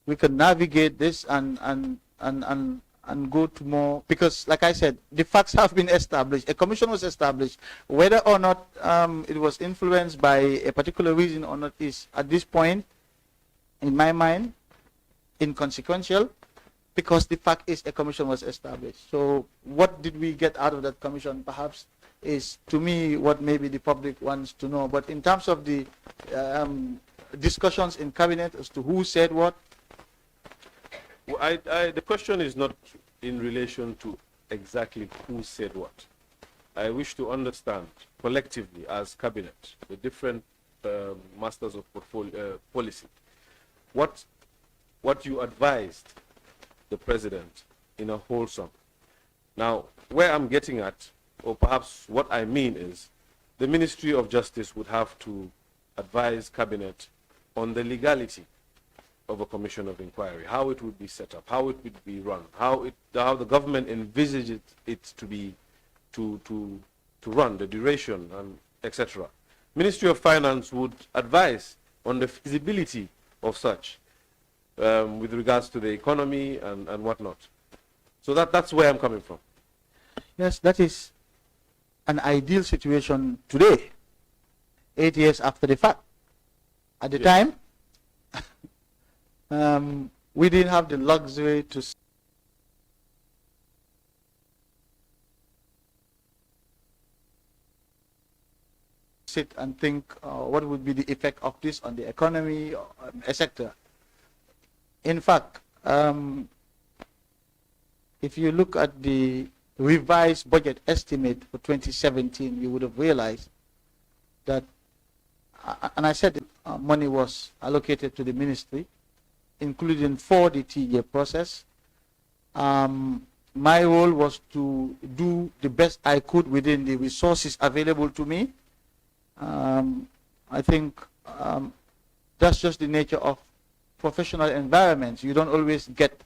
navigate this and go to more, because like I said, the facts have been established. A commission was established. Whether or not it was influenced by a particular reason or not is, at this point, in my mind, inconsequential, because the fact is a commission was established. So what did we get out of that commission, perhaps, is, to me, what maybe the public wants to know. But in terms of the discussions in cabinet as to who said what, well, the question is not in relation to exactly who said what. I wish to understand collectively as cabinet, the different masters of policy, what you advised the president in a wholesome. Now, where I'm getting at, or perhaps what I mean is, the Ministry of Justice would have to advise cabinet on the legality of a commission of inquiry, how it would be set up, how it would be run, how the government envisaged it to run, the duration, and etc. Ministry of Finance would advise on the feasibility of such with regards to the economy and whatnot. So that's where I'm coming from. Yes, that is an ideal situation today, 8 years after the fact. At the time, we didn't have the luxury to sit and think what would be the effect of this on the economy, etc. In fact, if you look at the revised budget estimate for 2017, you would have realized that, and I said money was allocated to the ministry, including for the TJ process. My role was to do the best I could within the resources available to me. I think that's just the nature of professional environments. You don't always get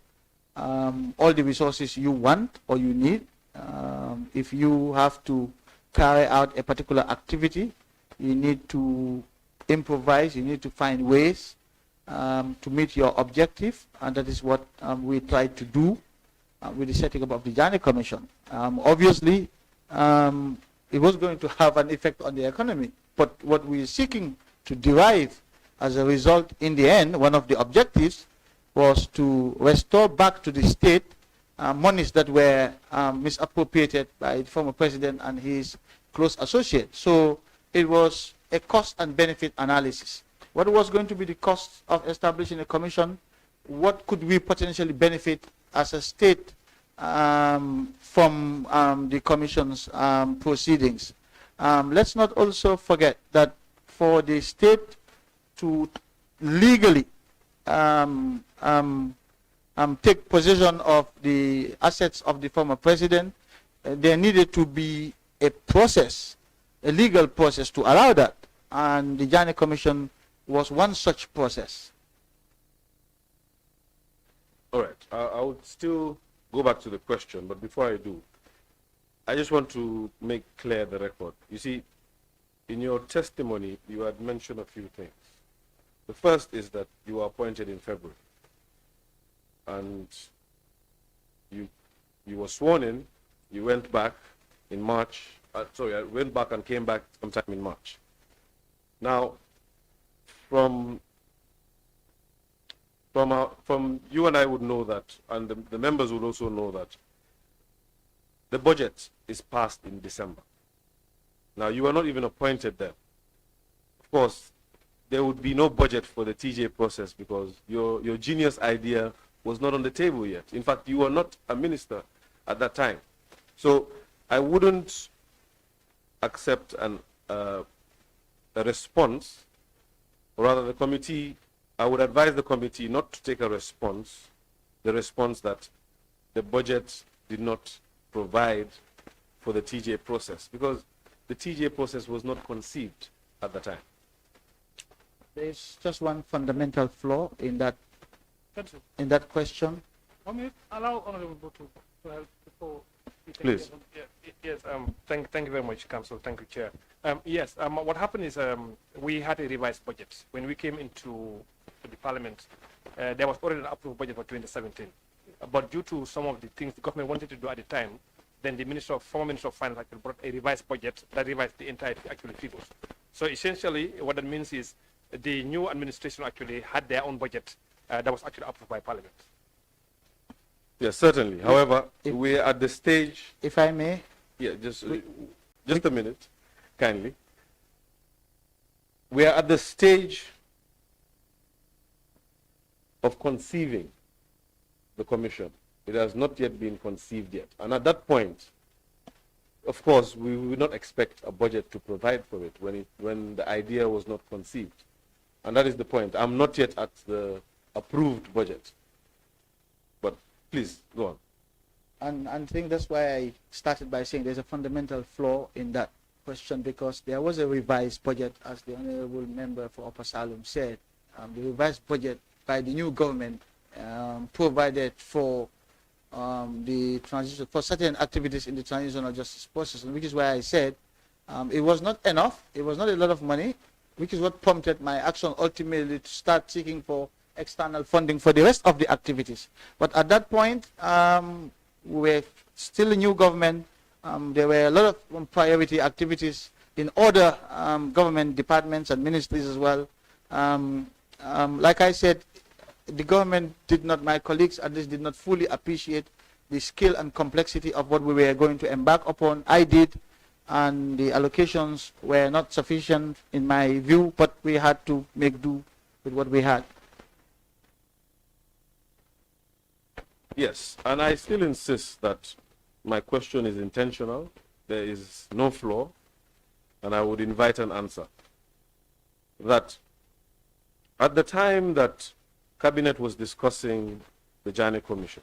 all the resources you want or you need. If you have to carry out a particular activity, you need to improvise, you need to find ways to meet your objective, and that is what we tried to do with the setting up of the Jammeh Commission. Obviously, it was going to have an effect on the economy, but what we're seeking to derive as a result, in the end, one of the objectives was to restore back to the state monies that were misappropriated by the former president and his close associates. So it was a cost and benefit analysis. What was going to be the cost of establishing a commission? What could we potentially benefit as a state from the commission's proceedings? Let's not also forget that for the state to legally take possession of the assets of the former president, there needed to be a process, a legal process to allow that. And the Jammeh Commission was one such process. All right. I would still go back to the question, but before I do, I just want to make clear the record. You see, in your testimony, you had mentioned a few things. The first is that you were appointed in February, and you were sworn in. You went back in March. I went back and came back sometime in March. Now, from you and I would know that, and the members would also know that the budget is passed in December. Now, you are not even appointed then. Of course, there would be no budget for the TJ process because your genius idea was not on the table yet. In fact, you were not a minister at that time. So I wouldn't accept a response, or rather the committee, I would advise the committee not to take a response, the response that the budget did not provide for the TJ process, because the TJ process was not conceived at the time. There's just one fundamental flaw in that question. Let me allow Honorable Bo to help before we take Please. Yes, thank you very much, Council. Thank you, Chair. Yes, what happened is we had a revised budget. When we came into the Parliament, there was already an approved budget for 2017. But due to some of the things the government wanted to do at the time, then the former Minister of Finance actually brought a revised budget that revised the entire actual figures. So essentially, what that means is the new administration actually had their own budget that was actually approved by Parliament. Yes, certainly. However, we're at the stage. If I may. Yeah, just a minute, kindly. We are at the stage of conceiving the commission. It has not yet been conceived yet. And at that point, of course, we will not expect a budget to provide for it when the idea was not conceived. And that is the point. I'm not yet at the approved budget. But please, go on. And I think that's why I started by saying there's a fundamental flaw in that question, because there was a revised budget, as the Honorable Member for Upper Salem said. The revised budget by the new government provided for the transition, for certain activities in the transitional justice process, which is why I said it was not enough, it was not a lot of money, which is what prompted my action ultimately to start seeking for external funding for the rest of the activities. But at that point, we were still a new government. There were a lot of priority activities in other government departments and ministries as well. Like I said, the government did not, my colleagues at least did not fully appreciate the scale and complexity of what we were going to embark upon. I did, and the allocations were not sufficient in my view, but we had to make do with what we had. Yes, and I still insist that my question is intentional. There is no flaw, and I would invite an answer. That at the time that Cabinet was discussing the Jammeh Commission,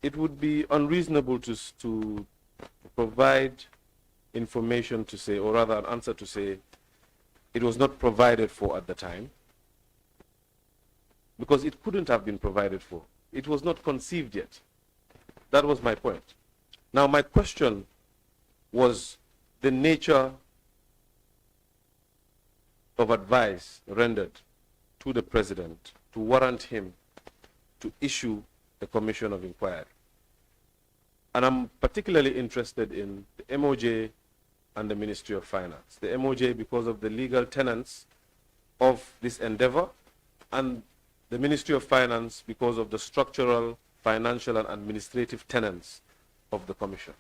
it would be unreasonable to provide information to say, or rather an answer to say, it was not provided for at the time, because it couldn't have been provided for. It was not conceived yet. That was my point. Now, my question was the nature of advice rendered to the President to warrant him to issue a commission of inquiry. And I'm particularly interested in the MOJ and the Ministry of Finance. The MOJ because of the legal tenets of this endeavor, and the Ministry of Finance because of the structural, financial, and administrative tenets of the Commission.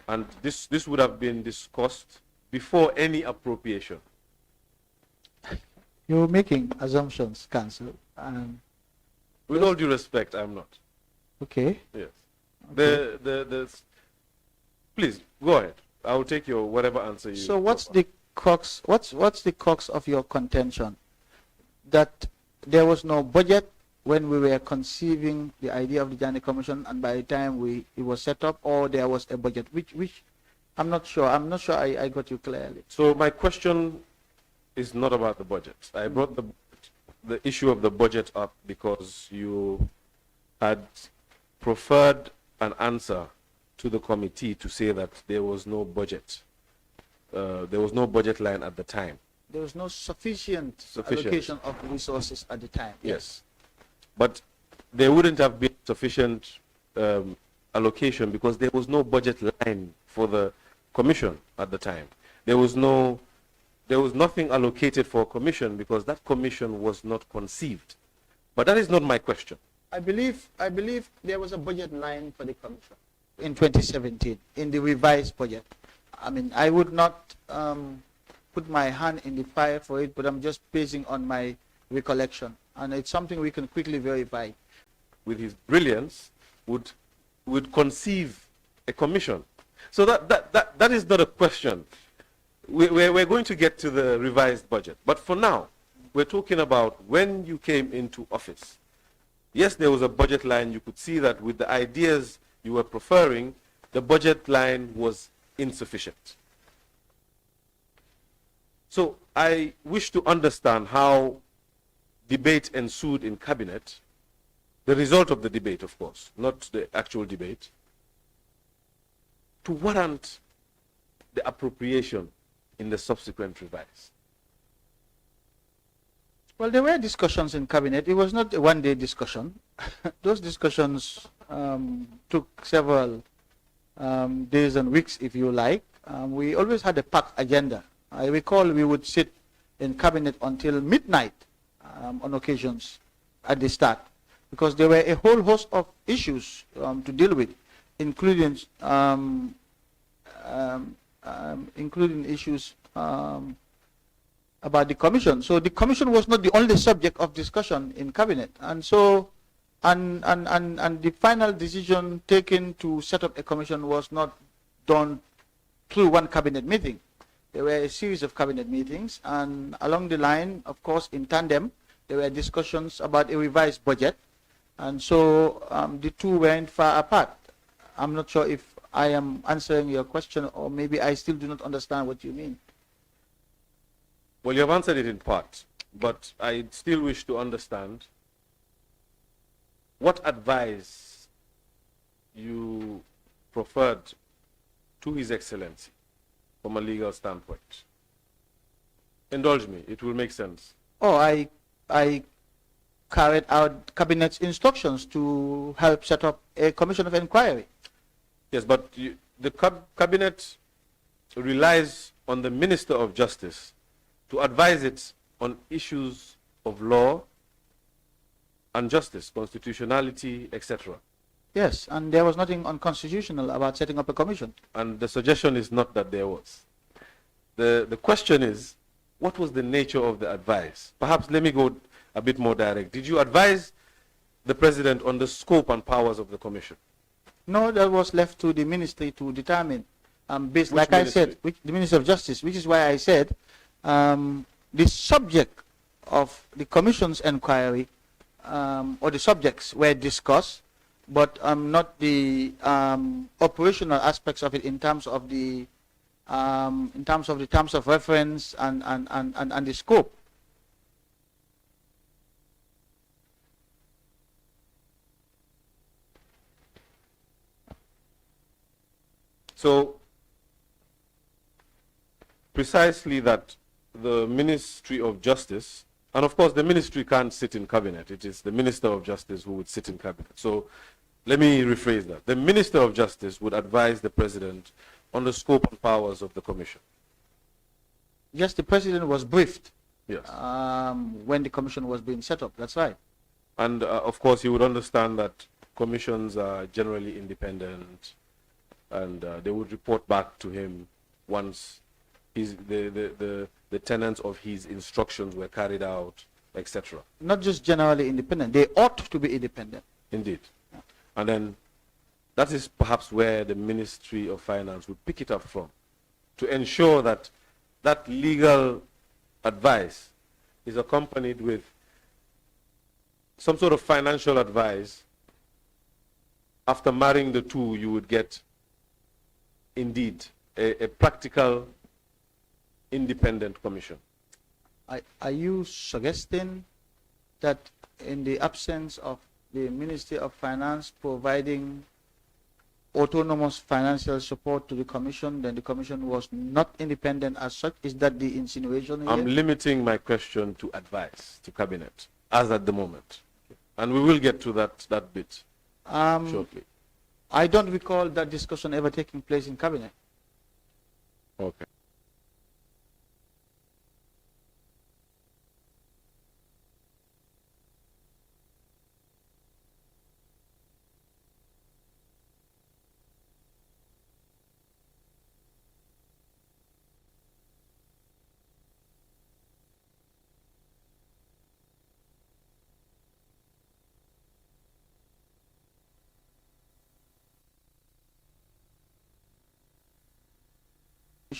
And this would have been discussed before any appropriation. You're making assumptions, Council. With all due respect, I'm not. Okay. Yes. Okay. Please, go ahead. I will take your whatever answer you. So what's the crux? What's the crux of your contention? That there was no budget when we were conceiving the idea of the Jammeh Commission, and by the time it was set up, or there was a budget? Which I'm not sure. I'm not sure I got you clearly. So my question is not about the budget. I brought the issue of the budget up because you had preferred an answer to the committee to say that there was no budget. There was no budget line at the time. There was no sufficient allocation of resources at the time. Yes. But there wouldn't have been sufficient allocation because there was no budget line for the commission at the time. There was nothing allocated for a commission because that commission was not conceived. But that is not my question. I believe there was a budget line for the commission in 2017 in the revised budget. I mean, I would not put my hand in the fire for it, but I'm just basing on my recollection, and it's something we can quickly verify. With his brilliance, would conceive a commission. So that is not a question. We're going to get to the revised budget, but for now, we're talking about when you came into office. Yes, there was a budget line. You could see that with the ideas you were preferring, the budget line was insufficient. So I wish to understand how debate ensued in cabinet, the result of the debate, of course, not the actual debate, to warrant the appropriation in the subsequent revise. Well, there were discussions in cabinet. It was not a one-day discussion. Those discussions took several days and weeks, if you like. We always had a packed agenda. I recall we would sit in cabinet until midnight on occasions at the start, because there were a whole host of issues to deal with, including issues about the commission. So the commission was not the only subject of discussion in cabinet, and so and the final decision taken to set up a commission was not done through one cabinet meeting. There were a series of cabinet meetings, and along the line, of course, in tandem, there were discussions about a revised budget, and so the two went far apart. I'm not sure if I am answering your question, or maybe I still do not understand what you mean. Well, you have answered it in part, but I still wish to understand what advice you preferred to His Excellency from a legal standpoint. Indulge me, it will make sense. Oh, I carried out cabinet's instructions to help set up a commission of inquiry. Yes, but the cabinet relies on the Minister of Justice to advise it on issues of law and justice, constitutionality, etc. Yes, and there was nothing unconstitutional about setting up a commission. And the suggestion is not that there was. The question is, what was the nature of the advice? Perhaps let me go a bit more direct. Did you advise the President on the scope and powers of the commission? No, that was left to the ministry to determine. Based, like ministry? I said, the Minister of Justice, which is why I said the subject of the commission's inquiry or the subjects were discussed, but not the operational aspects of it in terms of the terms of reference and the scope. So, precisely that the Ministry of Justice, and of course the ministry can't sit in cabinet, it is the Minister of Justice who would sit in cabinet. So, let me rephrase that. The Minister of Justice would advise the President on the scope and powers of the commission. Yes, the President was briefed. Yes. When the commission was being set up, that's right. And of course, he would understand that commissions are generally independent, and they would report back to him once the tenets of his instructions were carried out, etc. Not just generally independent, they ought to be independent. Indeed. And then that is perhaps where the Ministry of Finance would pick it up from, to ensure that that legal advice is accompanied with some sort of financial advice. After marrying the two, you would get, indeed, a practical, independent commission. Are you suggesting that in the absence of the Ministry of Finance providing autonomous financial support to the Commission, then the Commission was not independent as such? Is that the insinuation here? I'm limiting my question to advice to Cabinet, as at the moment. And we will get to that bit shortly. I don't recall that discussion ever taking place in Cabinet. Okay.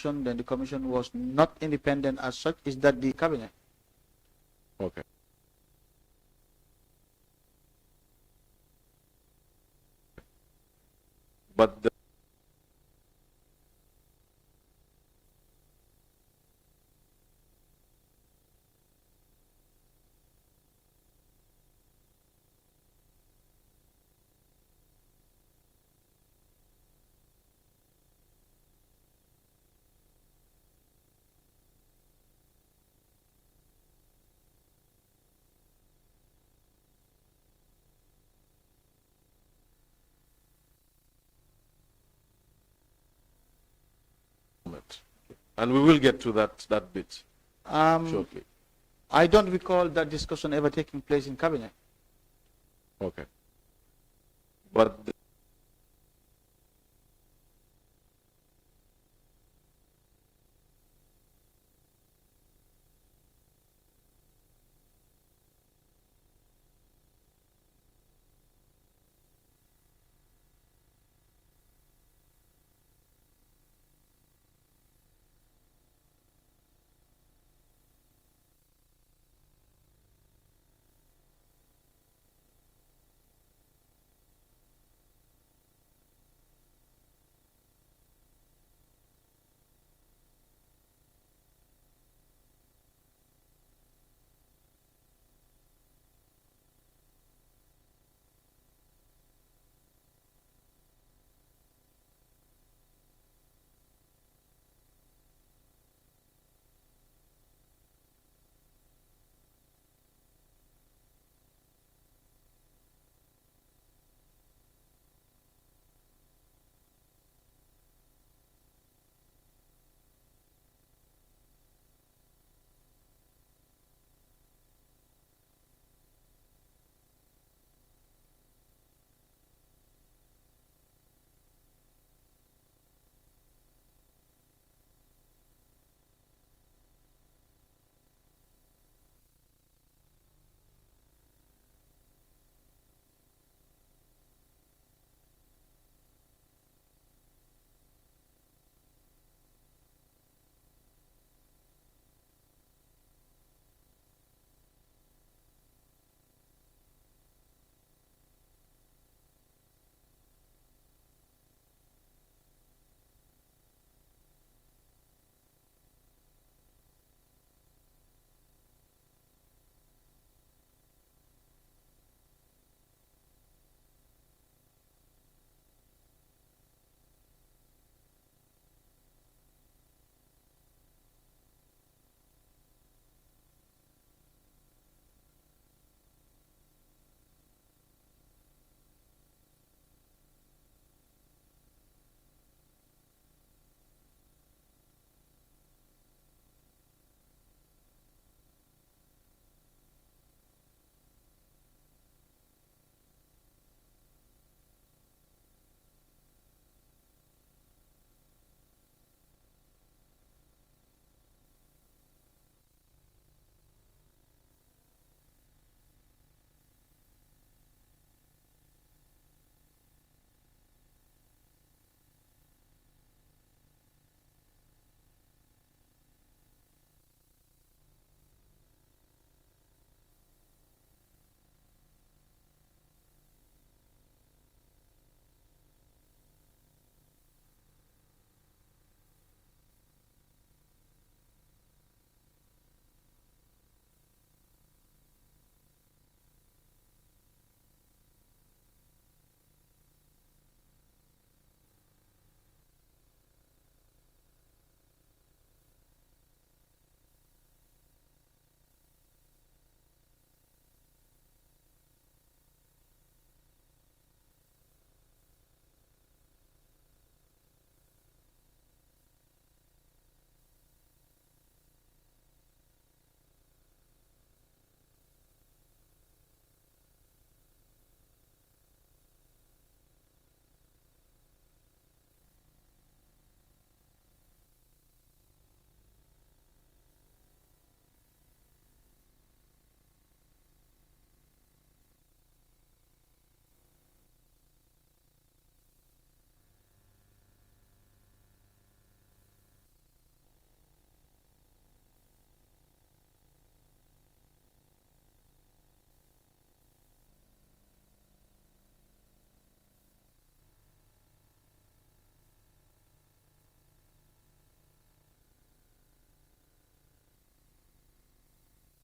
Then the Commission was not independent as such. Is that the Cabinet? Okay. But the and we will get to that bit shortly. I don't recall that discussion ever taking place in Cabinet. Okay. But the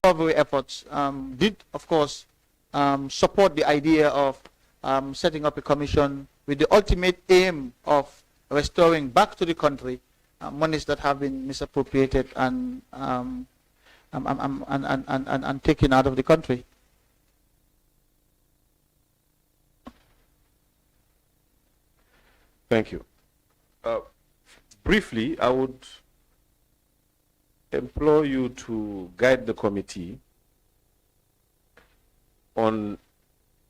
recovery efforts did, of course, support the idea of setting up a commission with the ultimate aim of restoring back to the country monies that have been misappropriated and taken out of the country. Thank you. Briefly, I would implore you to guide the committee on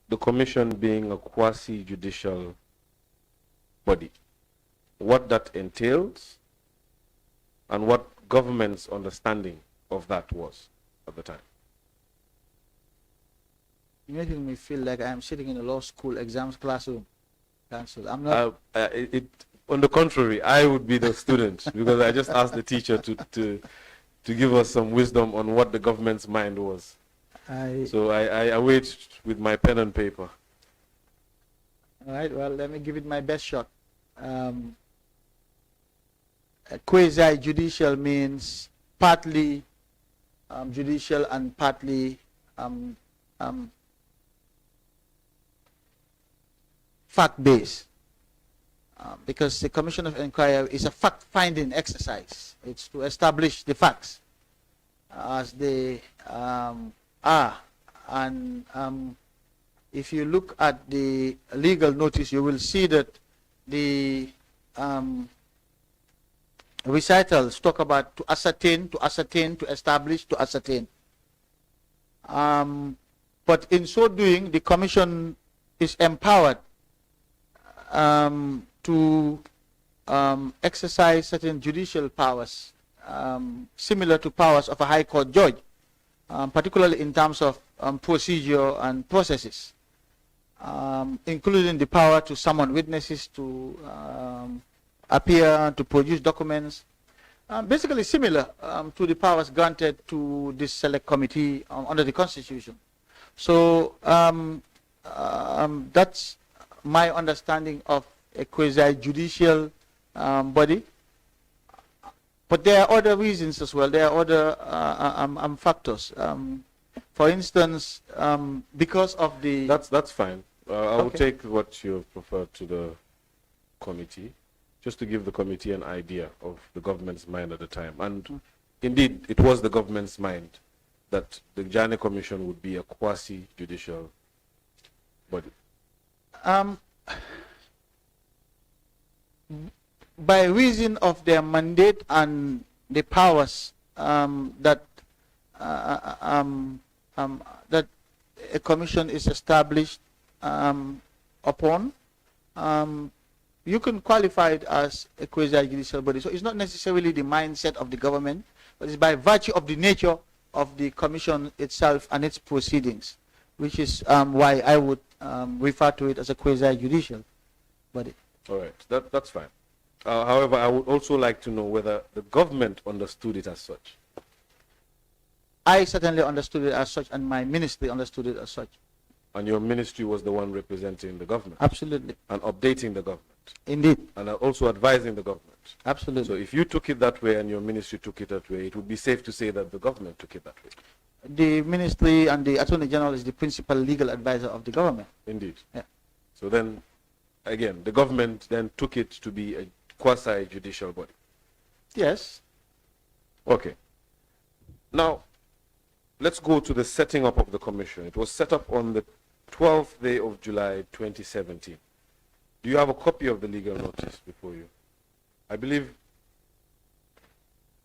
the commission being a quasi-judicial body, what that entails, and what government's understanding of that was at the time. You're making me feel like I'm sitting in a law school exams classroom. Counsel, I'm not. On the contrary, I would be the student because I just asked the teacher to give us some wisdom on what the government's mind was. So I wait with my pen and paper. All right, well, let me give it my best shot. Quasi-judicial means partly judicial and partly fact-based. Because the Commission of Inquiry is a fact-finding exercise. It's to establish the facts as they are. And if you look at the legal notice, you will see that the recitals talk about to ascertain, to establish, to ascertain. But in so doing, the Commission is empowered to exercise certain judicial powers similar to powers of a high court judge, particularly in terms of procedure and processes, including the power to summon witnesses, to appear, to produce documents, basically similar to the powers granted to this select committee under the Constitution. So that's my understanding of a quasi-judicial body. But there are other reasons as well. There are other factors. For instance, because of the... That's fine. I will take what you prefer to the committee, just to give the committee an idea of the government's mind at the time. And indeed, it was the government's mind that the Jammeh Commission would be a quasi-judicial body. By reason of their mandate and the powers that that a commission is established upon, you can qualify it as a quasi-judicial body. So it's not necessarily the mindset of the government, but it's by virtue of the nature of the commission itself and its proceedings, which is why I would refer to it as a quasi-judicial body. All right, that's fine. However, I would also like to know whether the government understood it as such. I certainly understood it as such, and my ministry understood it as such. And your ministry was the one representing the government? Absolutely. And updating the government? Indeed. And also advising the government? Absolutely. So if you took it that way and your ministry took it that way, it would be safe to say that the government took it that way? The ministry and the Attorney General is the principal legal advisor of the government. Indeed. Yeah. So then, again, the government then took it to be a quasi-judicial body? Yes. Okay. Now, let's go to the setting up of the commission. It was set up on the 12th day of July 2017. Do you have a copy of the legal notice before you? I believe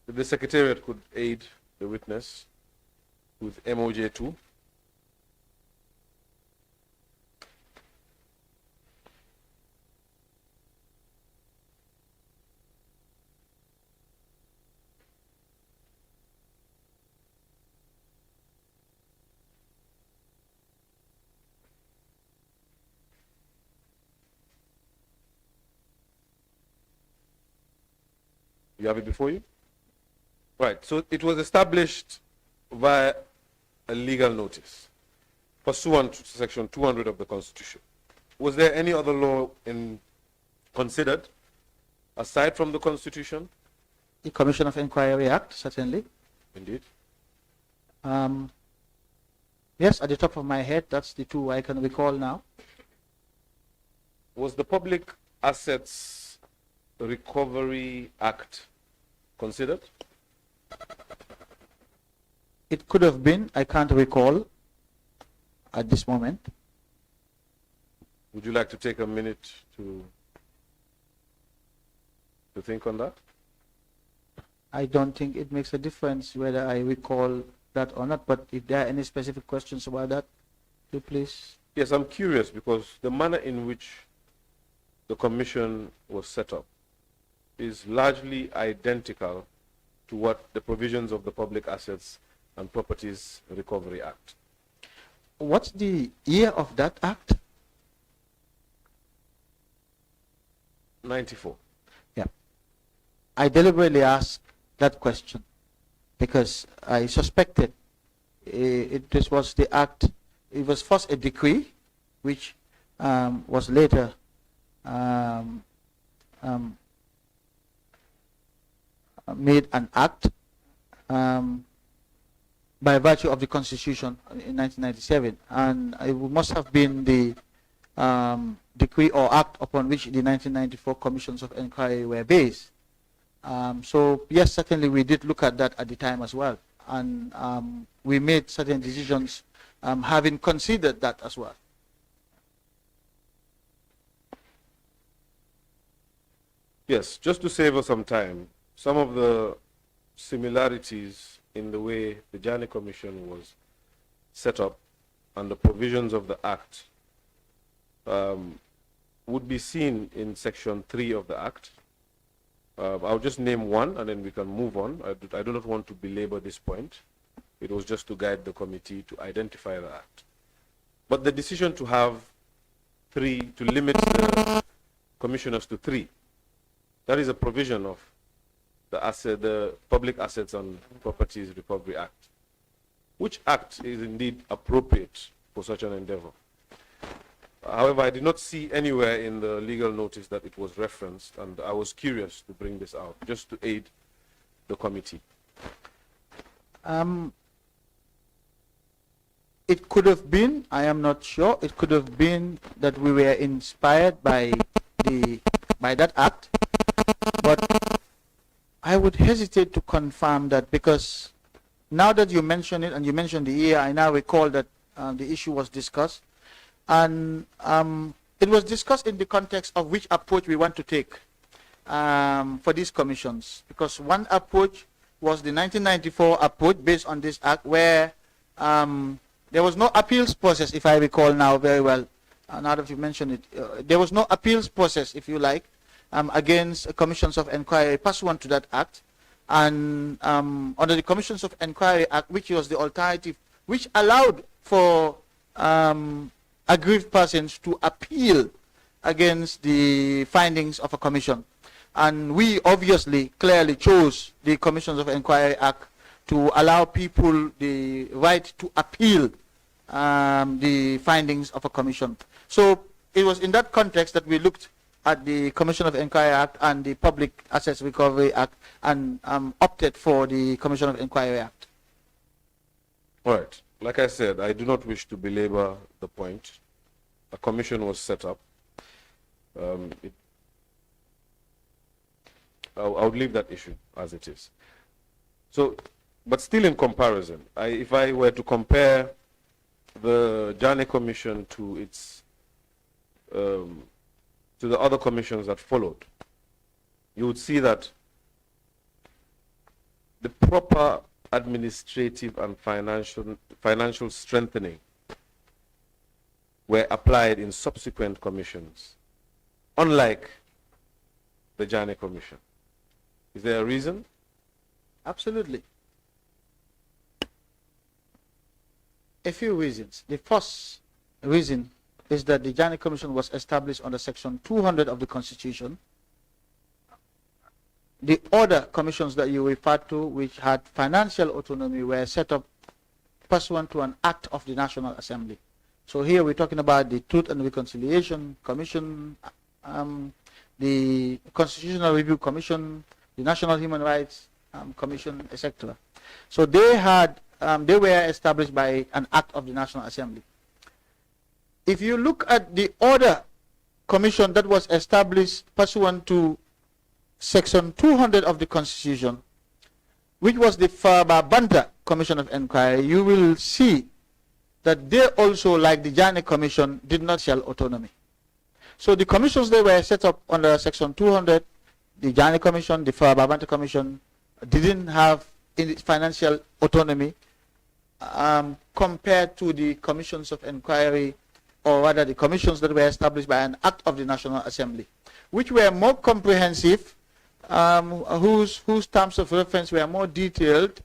that the Secretariat could aid the witness with MOJ2. You have it before you? Right, so it was established via a legal notice pursuant to section 200 of the Constitution. Was there any other law considered aside from the Constitution? The Commission of Inquiry Act, certainly. Indeed. Yes, at the top of my head, that's the two I can recall now. Was the Public Assets Recovery Act considered? It could have been. I can't recall at this moment. Would you like to take a minute to think on that? I don't think it makes a difference whether I recall that or not, but if there are any specific questions about that, do please. Yes, I'm curious because the manner in which the commission was set up is largely identical to what the provisions of the Public Assets and Properties Recovery Act. What's the year of that act? 94. Yeah. I deliberately asked that question because I suspected this was the act. It was first a decree, which was later made an act by virtue of the Constitution in 1997, and it must have been the decree or act upon which the 1994 commissions of inquiry were based. So yes, certainly we did look at that at the time as well, and we made certain decisions having considered that as well. Yes, just to save us some time, some of the similarities in the way the Jammeh Commission was set up and the provisions of the Act would be seen in Section 3 of the Act. I'll just name one and then we can move on. I do not want to belabor this point. It was just to guide the committee to identify the Act. But the decision to have three, to limit the commissioners to three, that is a provision of the Public Assets and Properties Recovery Act. Which act is indeed appropriate for such an endeavor? However, I did not see anywhere in the legal notice that it was referenced, and I was curious to bring this out, just to aid the committee. It could have been, I am not sure, it could have been that we were inspired by that act, but I would hesitate to confirm that, because now that you mention it and you mentioned the year, I now recall that the issue was discussed, and it was discussed in the context of which approach we want to take for these commissions, because one approach was the 1994 approach based on this act, where there was no appeals process, if I recall now very well. Now that you mentioned it, there was no appeals process, if you like, against commissions of inquiry pursuant to that act. And under the Commissions of Inquiry Act, which was the alternative, which allowed for aggrieved persons to appeal against the findings of a commission. And we obviously clearly chose the Commissions of Inquiry Act to allow people the right to appeal the findings of a commission. So it was in that context that we looked at the Commission of Inquiry Act and the Public Assets Recovery Act and opted for the Commission of Inquiry Act. All right. Like I said, I do not wish to belabor the point. A commission was set up. I would leave that issue as it is. So, but still in comparison, if I were to compare the Jammeh Commission to its to the other commissions that followed, you would see that the proper administrative and financial strengthening were applied in subsequent commissions, unlike the Jammeh Commission. Is there a reason? Absolutely. A few reasons. The first reason is that the Jammeh Commission was established under Section 200 of the Constitution. The other commissions that you referred to, which had financial autonomy, were set up pursuant to an act of the National Assembly. So here we're talking about the Truth and Reconciliation Commission, the Constitutional Review Commission, the National Human Rights Commission, etc. So they had they were established by an act of the National Assembly. If you look at the other commission that was established pursuant to Section 200 of the Constitution, which was the Banta Commission of Inquiry, you will see that they also, like the Jammeh Commission, did not share autonomy. So the commissions they were set up under Section 200, the Jammeh Commission, the Banta Commission, didn't have financial autonomy compared to the commissions of inquiry, or rather the commissions that were established by an act of the National Assembly, which were more comprehensive, whose terms of reference were more detailed,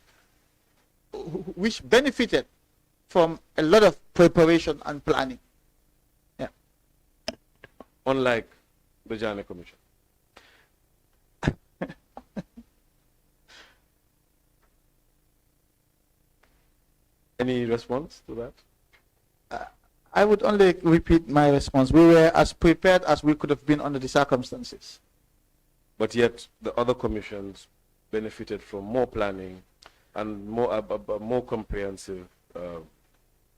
which benefited from a lot of preparation and planning. Yeah. Unlike the Jammeh Commission. Any response to that? I would only repeat my response. We were as prepared as we could have been under the circumstances. But yet the other commissions benefited from more planning and more comprehensive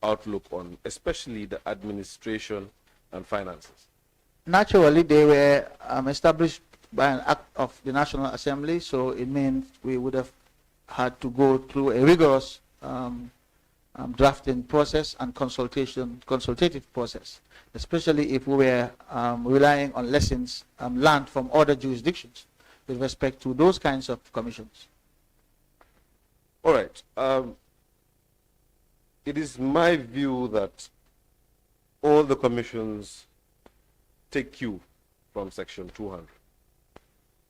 outlook on especially the administration and finances. Naturally, they were established by an act of the National Assembly, so it means we would have had to go through a rigorous drafting process and consultative process, especially if we were relying on lessons learned from other jurisdictions with respect to those kinds of commissions. All right. It is my view that all the commissions take cue from Section 200.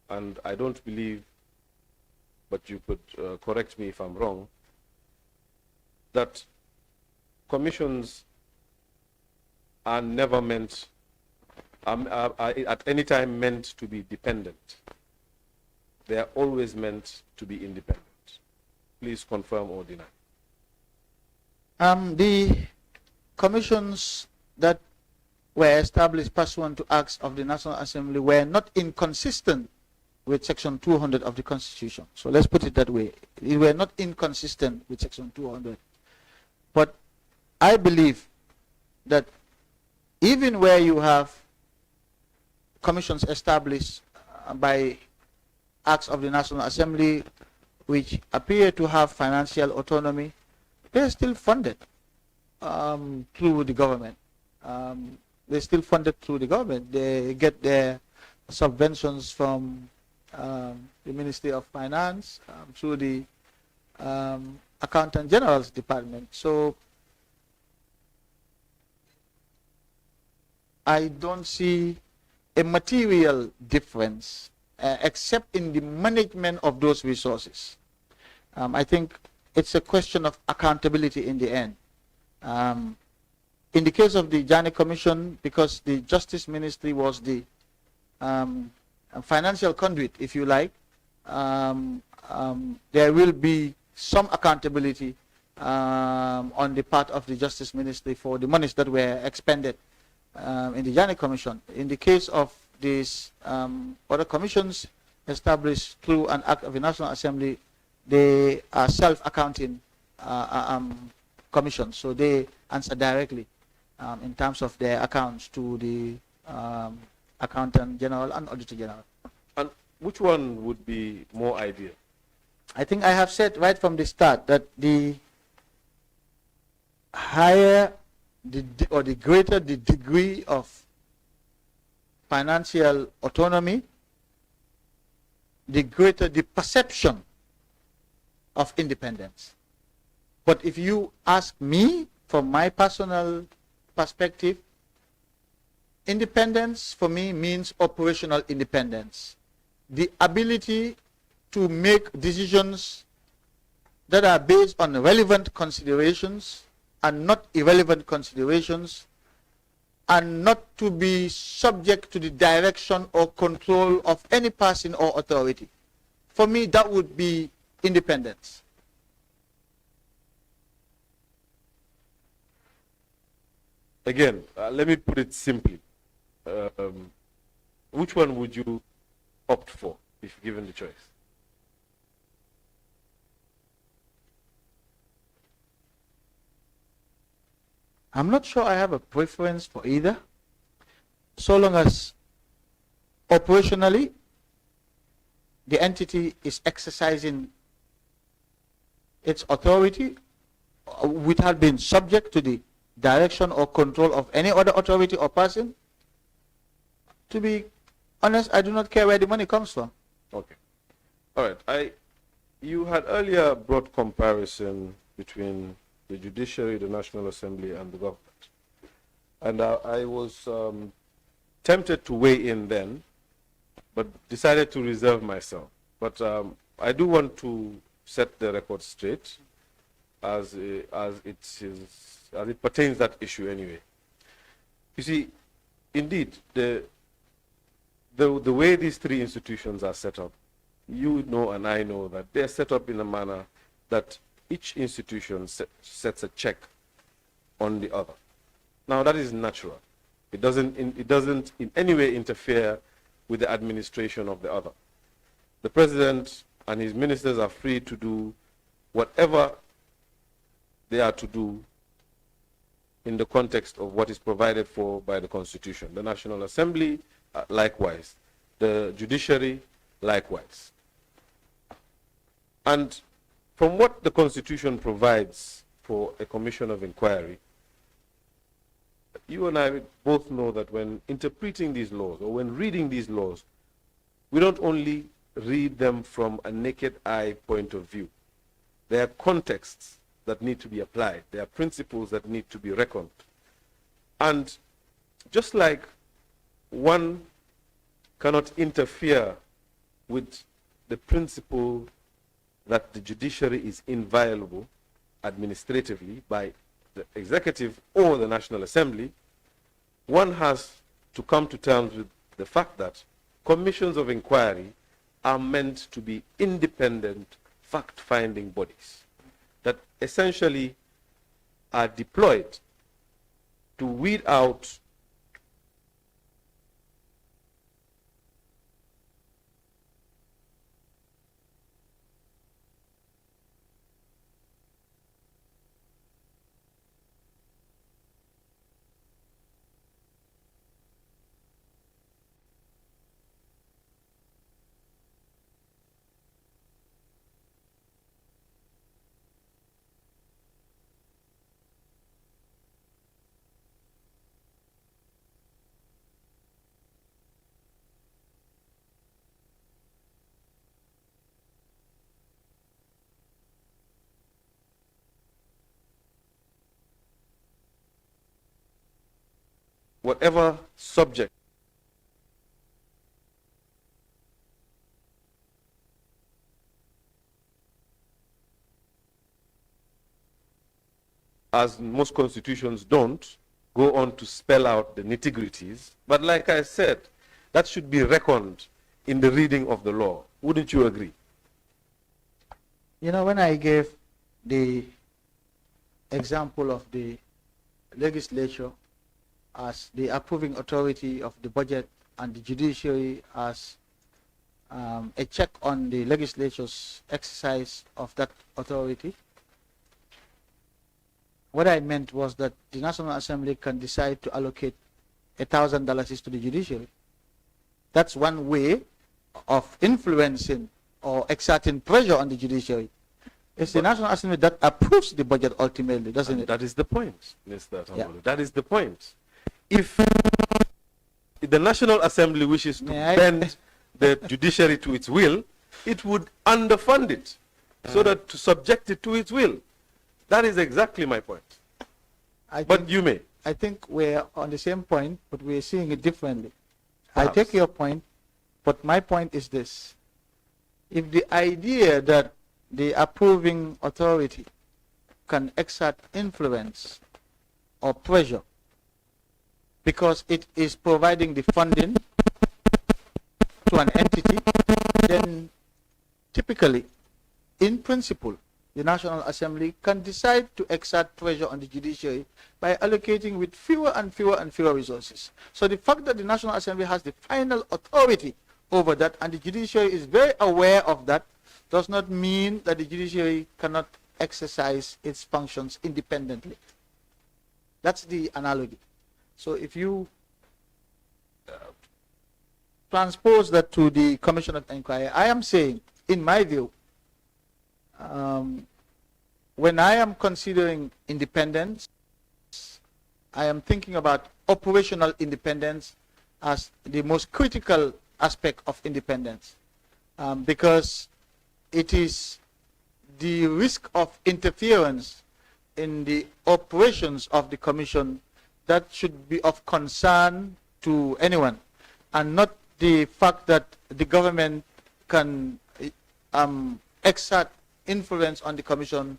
And I don't believe, but you could correct me if I'm wrong, that commissions are never meant, are at any time meant to be dependent. They are always meant to be independent. Please confirm or deny. The commissions that were established pursuant to acts of the National Assembly were not inconsistent with Section 200 of the Constitution. So let's put it that way. They were not inconsistent with Section 200. But I believe that even where you have commissions established by acts of the National Assembly which appear to have financial autonomy, they're still funded through the government. They're still funded through the government. They get their subventions from the Ministry of Finance through the Accountant General's Department. So I don't see a material difference except in the management of those resources. I think it's a question of accountability in the end. In the case of the Jammeh Commission, because the Justice Ministry was the financial conduit, if you like, there will be some accountability on the part of the Justice Ministry for the monies that were expended in the Jammeh Commission. In the case of these other commissions established through an act of the National Assembly, they are self-accounting commissions, so they answer directly in terms of their accounts to the Accountant General and Auditor General. And which one would be more ideal? I think I have said right from the start that the higher or the greater the degree of financial autonomy, the greater the perception of independence. But if you ask me, from my personal perspective, independence for me means operational independence. The ability to make decisions that are based on relevant considerations and not irrelevant considerations, and not to be subject to the direction or control of any person or authority. For me, that would be independence. Again, let me put it simply. Which one would you opt for if given the choice? I'm not sure I have a preference for either, so long as operationally the entity is exercising its authority without being subject to the direction or control of any other authority or person. To be honest, I do not care where the money comes from. Okay. All right. You had earlier brought comparison between the judiciary, the National Assembly, and the government. And I was tempted to weigh in then, but decided to reserve myself. But I do want to set the record straight as it pertains that issue anyway. You see, indeed, the way these three institutions are set up, you know and I know that they're set up in a manner that each institution sets a check on the other. Now that is natural. It doesn't in any way interfere with the administration of the other. The president and his ministers are free to do whatever they are to do in the context of what is provided for by the Constitution. The National Assembly, likewise. The judiciary, likewise. And from what the Constitution provides for a commission of inquiry, you and I both know that when interpreting these laws or when reading these laws, we don't only read them from a naked eye point of view. There are contexts that need to be applied. There are principles that need to be reckoned. And just like one cannot interfere with the principle that the judiciary is inviolable administratively by the executive or the National Assembly, one has to come to terms with the fact that commissions of inquiry are meant to be independent fact-finding bodies that essentially are deployed to weed out whatever subject as most constitutions don't go on to spell out the nitty-gritties. But like I said, that should be reckoned in the reading of the law. Wouldn't you agree? You know, when I gave the example of the legislature as the approving authority of the budget and the judiciary as a check on the legislature's exercise of that authority, what I meant was that the National Assembly can decide to allocate $1,000 to the judiciary. That's one way of influencing or exerting pressure on the judiciary. It's the National Assembly that approves the budget ultimately, doesn't it? That is the point, Mr. Tambedou. Yeah. That is the point. If the National Assembly wishes to bend the judiciary to its will, it would underfund it so that to subject it to its will. That is exactly my point. But you may. I think we're on the same point, but we're seeing it differently. Perhaps. I take your point, but my point is this. If the idea that the approving authority can exert influence or pressure because it is providing the funding to an entity, then typically, in principle, the National Assembly can decide to exert pressure on the judiciary by allocating with fewer and fewer and fewer resources. So the fact that the National Assembly has the final authority over that and the judiciary is very aware of that does not mean that the judiciary cannot exercise its functions independently. That's the analogy. So if you transpose that to the Commission of Inquiry, I am saying, in my view, when I am considering independence, I am thinking about operational independence as the most critical aspect of independence, because it is the risk of interference in the operations of the Commission that should be of concern to anyone, and not the fact that the government can exert influence on the Commission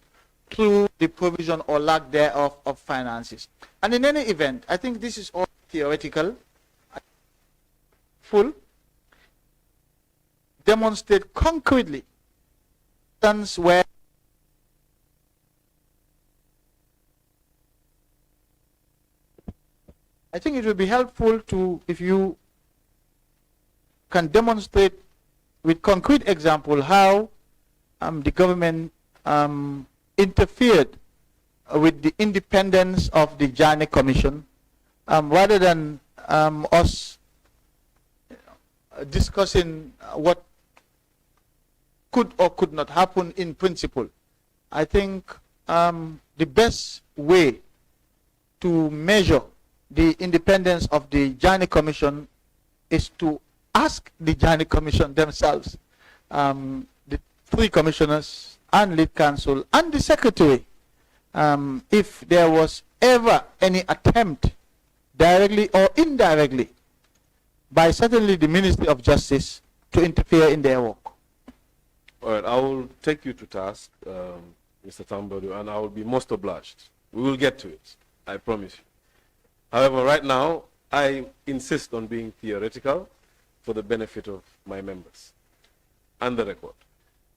through the provision or lack thereof of finances. And in any event, I think this is all theoretical, full, demonstrate concretely where I think it would be helpful to, if you can demonstrate with concrete example how the government interfered with the independence of the Jammeh Commission, rather than us discussing what could or could not happen in principle. I think the best way to measure the independence of the Jammeh Commission is to ask the Jammeh Commission themselves, the 3 commissioners and lead counsel and the secretary, if there was ever any attempt, directly or indirectly, by certainly the Ministry of Justice, to interfere in their work. All right, I will take you to task, Mr. Tambedou, and I will be most obliged. We will get to it, I promise you. However, right now, I insist on being theoretical for the benefit of my members and the record.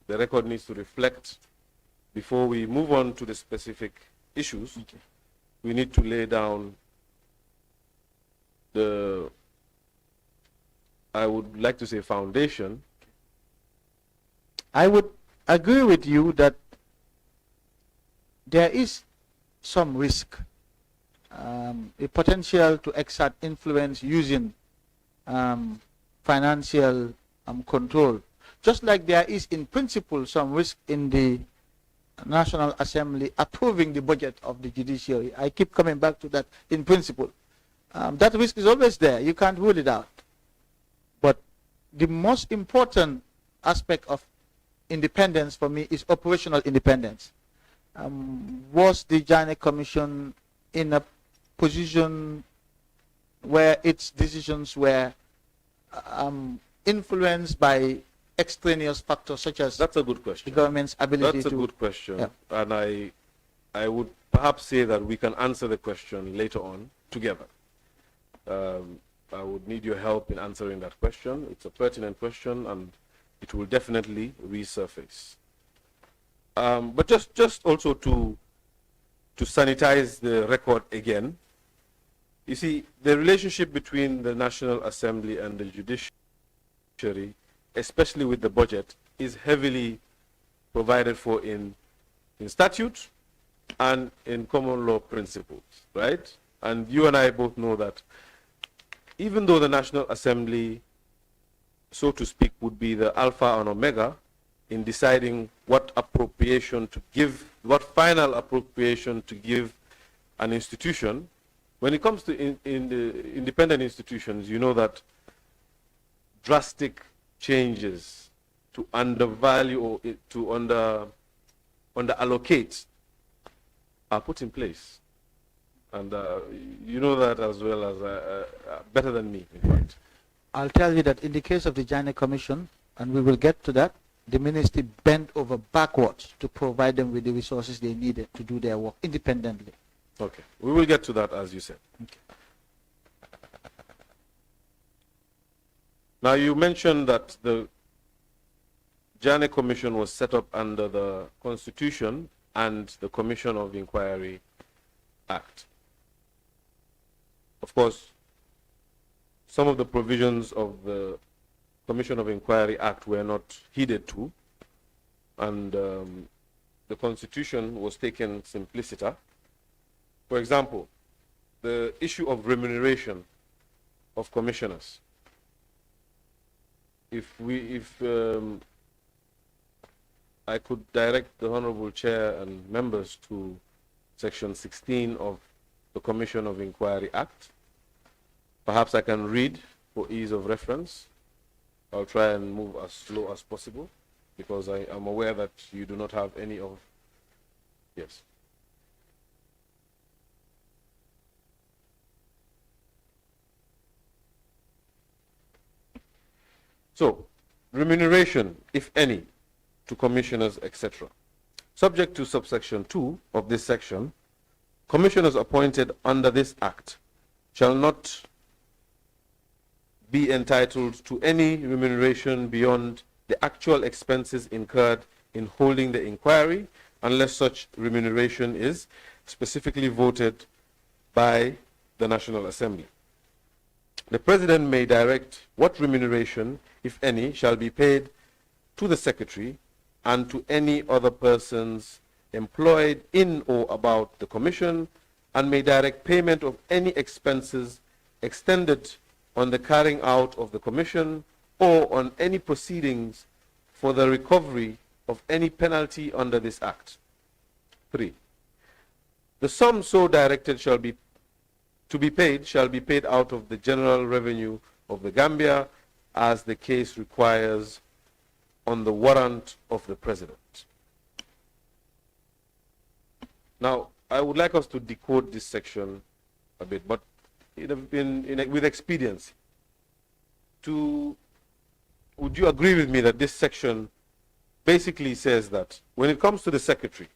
The record needs to reflect, before we move on to the specific issues, we need to lay down the, I would like to say, foundation. I would agree with you that there is some risk, a potential to exert influence using financial control. Just like there is in principle some risk in the National Assembly approving the budget of the judiciary. I keep coming back to that in principle. That risk is always there. You can't rule it out. But the most important aspect of independence for me is operational independence. Was the Jammeh Commission in a position where its decisions were influenced by extraneous factors such as That's a good question. the government's ability That's a to... good question. Yeah. And I would perhaps say that we can answer the question later on together. I would need your help in answering that question. It's a pertinent question, and it will definitely resurface. But just also to sanitize the record again, you see, the relationship between the National Assembly and the judiciary, especially with the budget, is heavily provided for in statute and in common law principles, right? And you and I both know that even though the National Assembly, so to speak, would be the alpha and omega in deciding what appropriation to give, what final appropriation to give an institution, when it comes to in the independent institutions, you know that drastic changes to undervalue or to under allocate are put in place. And you know that as well as better than me, in fact. I'll tell you that in the case of the Jammeh Commission, and we will get to that, the ministry bent over backwards to provide them with the resources they needed to do their work independently. Okay, we will get to that, as you said. Okay. Now, you mentioned that the Jammeh Commission was set up under the Constitution and the Commission of Inquiry Act. Of course, some of the provisions of the Commission of Inquiry Act were not heeded to, and the Constitution was taken simpliciter. For example, the issue of remuneration of commissioners. If I could direct the Honorable Chair and members to Section 16 of the Commission of Inquiry Act. Perhaps I can read for ease of reference. I'll try and move as slow as possible because I am aware that you do not have any of... Yes. So, remuneration, if any, to commissioners, etc. Subject to subsection 2 of this section, commissioners appointed under this Act shall not be entitled to any remuneration beyond the actual expenses incurred in holding the inquiry, unless such remuneration is specifically voted by the National Assembly. The President may direct what remuneration, if any, shall be paid to the Secretary and to any other persons employed in or about the Commission, and may direct payment of any expenses extended on the carrying out of the Commission or on any proceedings for the recovery of any penalty under this Act. 3. The sum so directed shall be paid out of the general revenue of the Gambia as the case requires on the warrant of the President. Now, I would like us to decode this section a bit, but with expediency. Would you agree with me that this section basically says that when it comes to the Secretary,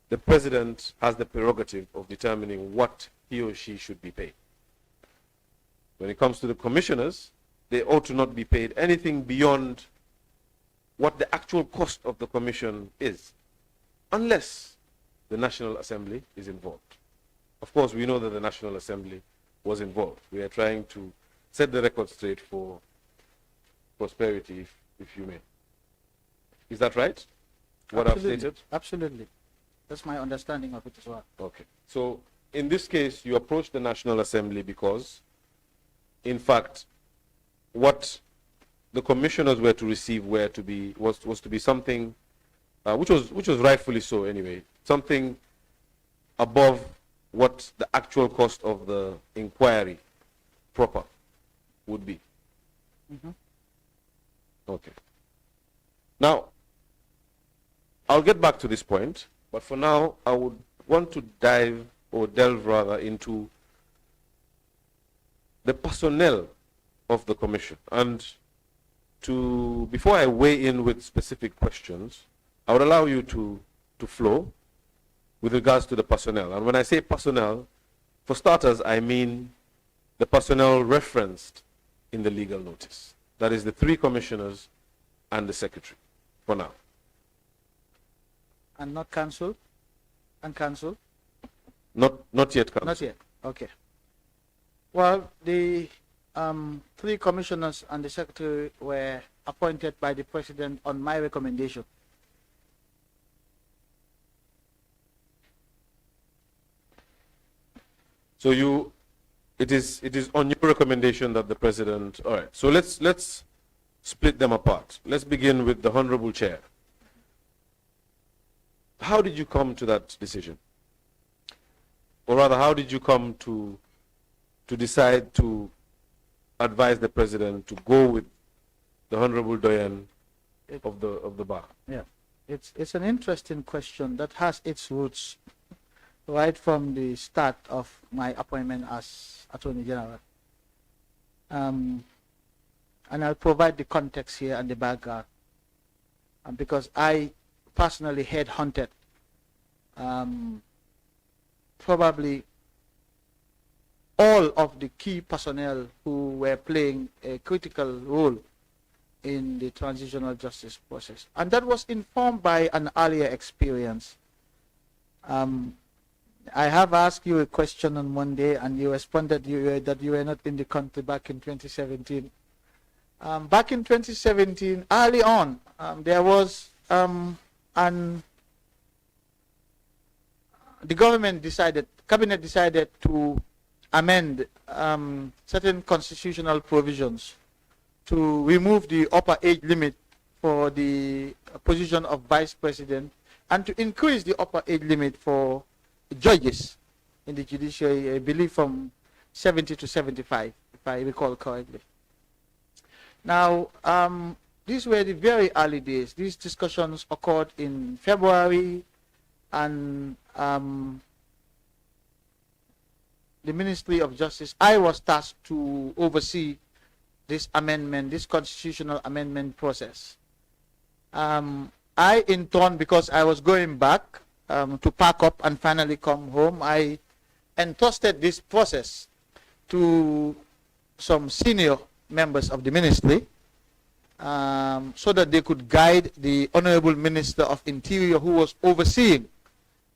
the President has the prerogative of determining what he or she should be paid. When it comes to the commissioners, they ought to not be paid anything beyond what the actual cost of the commission is, unless the National Assembly is involved. Of course, we know that the National Assembly was involved. We are trying to set the record straight for prosperity, if you may. Is that right? What Absolutely. I've stated? Absolutely. That's my understanding of it as well. Okay. So, in this case, you approach the National Assembly because, in fact, what the commissioners were to receive was to be something which was rightfully so anyway, something above what the actual cost of the inquiry proper would be. Mm-hmm. Okay. Now, I'll get back to this point, but for now, I would want to delve rather into the personnel of the commission. And before I weigh in with specific questions, I would allow you to flow with regards to the personnel. And when I say personnel, for starters, I mean the personnel referenced in the legal notice. That is the 3 commissioners and the Secretary, for now. And not council? And council? Not yet council. Not yet. Okay. Well, the 3 commissioners and the Secretary were appointed by the President on my recommendation. So it is on your recommendation that the President, all right, so let's split them apart. Let's begin with the Honorable Chair. How did you come to that decision? Or rather, how did you come to decide to advise the President to go with the Honorable Doyen of the Bar? Yeah, it's an interesting question that has its roots right from the start of my appointment as Attorney General. And I'll provide the context here and the background. Because I personally headhunted probably all of the key personnel who were playing a critical role in the transitional justice process. And that was informed by an earlier experience. I have asked you a question on Monday, and you responded that you were not in the country back in 2017. Back in 2017, early on, there was the cabinet decided to amend certain constitutional provisions to remove the upper age limit for the position of vice president and to increase the upper age limit for judges in the judiciary, I believe from 70 to 75, if I recall correctly. Now, these were the very early days. These discussions occurred in February, and the Ministry of Justice, I was tasked to oversee this amendment, this constitutional amendment process. I, in turn, because I was going back to pack up and finally come home, I entrusted this process to some senior members of the ministry so that they could guide the Honorable Minister of Interior, who was overseeing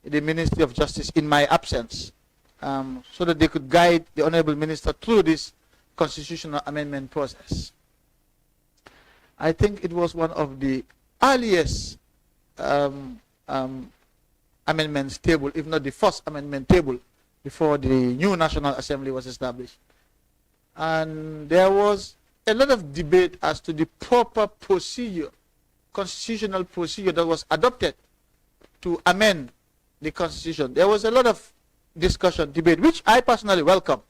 the Ministry of Justice in my absence, so that they could guide the Honorable Minister through this constitutional amendment process. I think it was one of the earliest amendments table, if not the first amendment table, before the new National Assembly was established. And there was a lot of debate as to the proper procedure, constitutional procedure that was adopted to amend the Constitution. There was a lot of discussion, debate, which I personally welcome.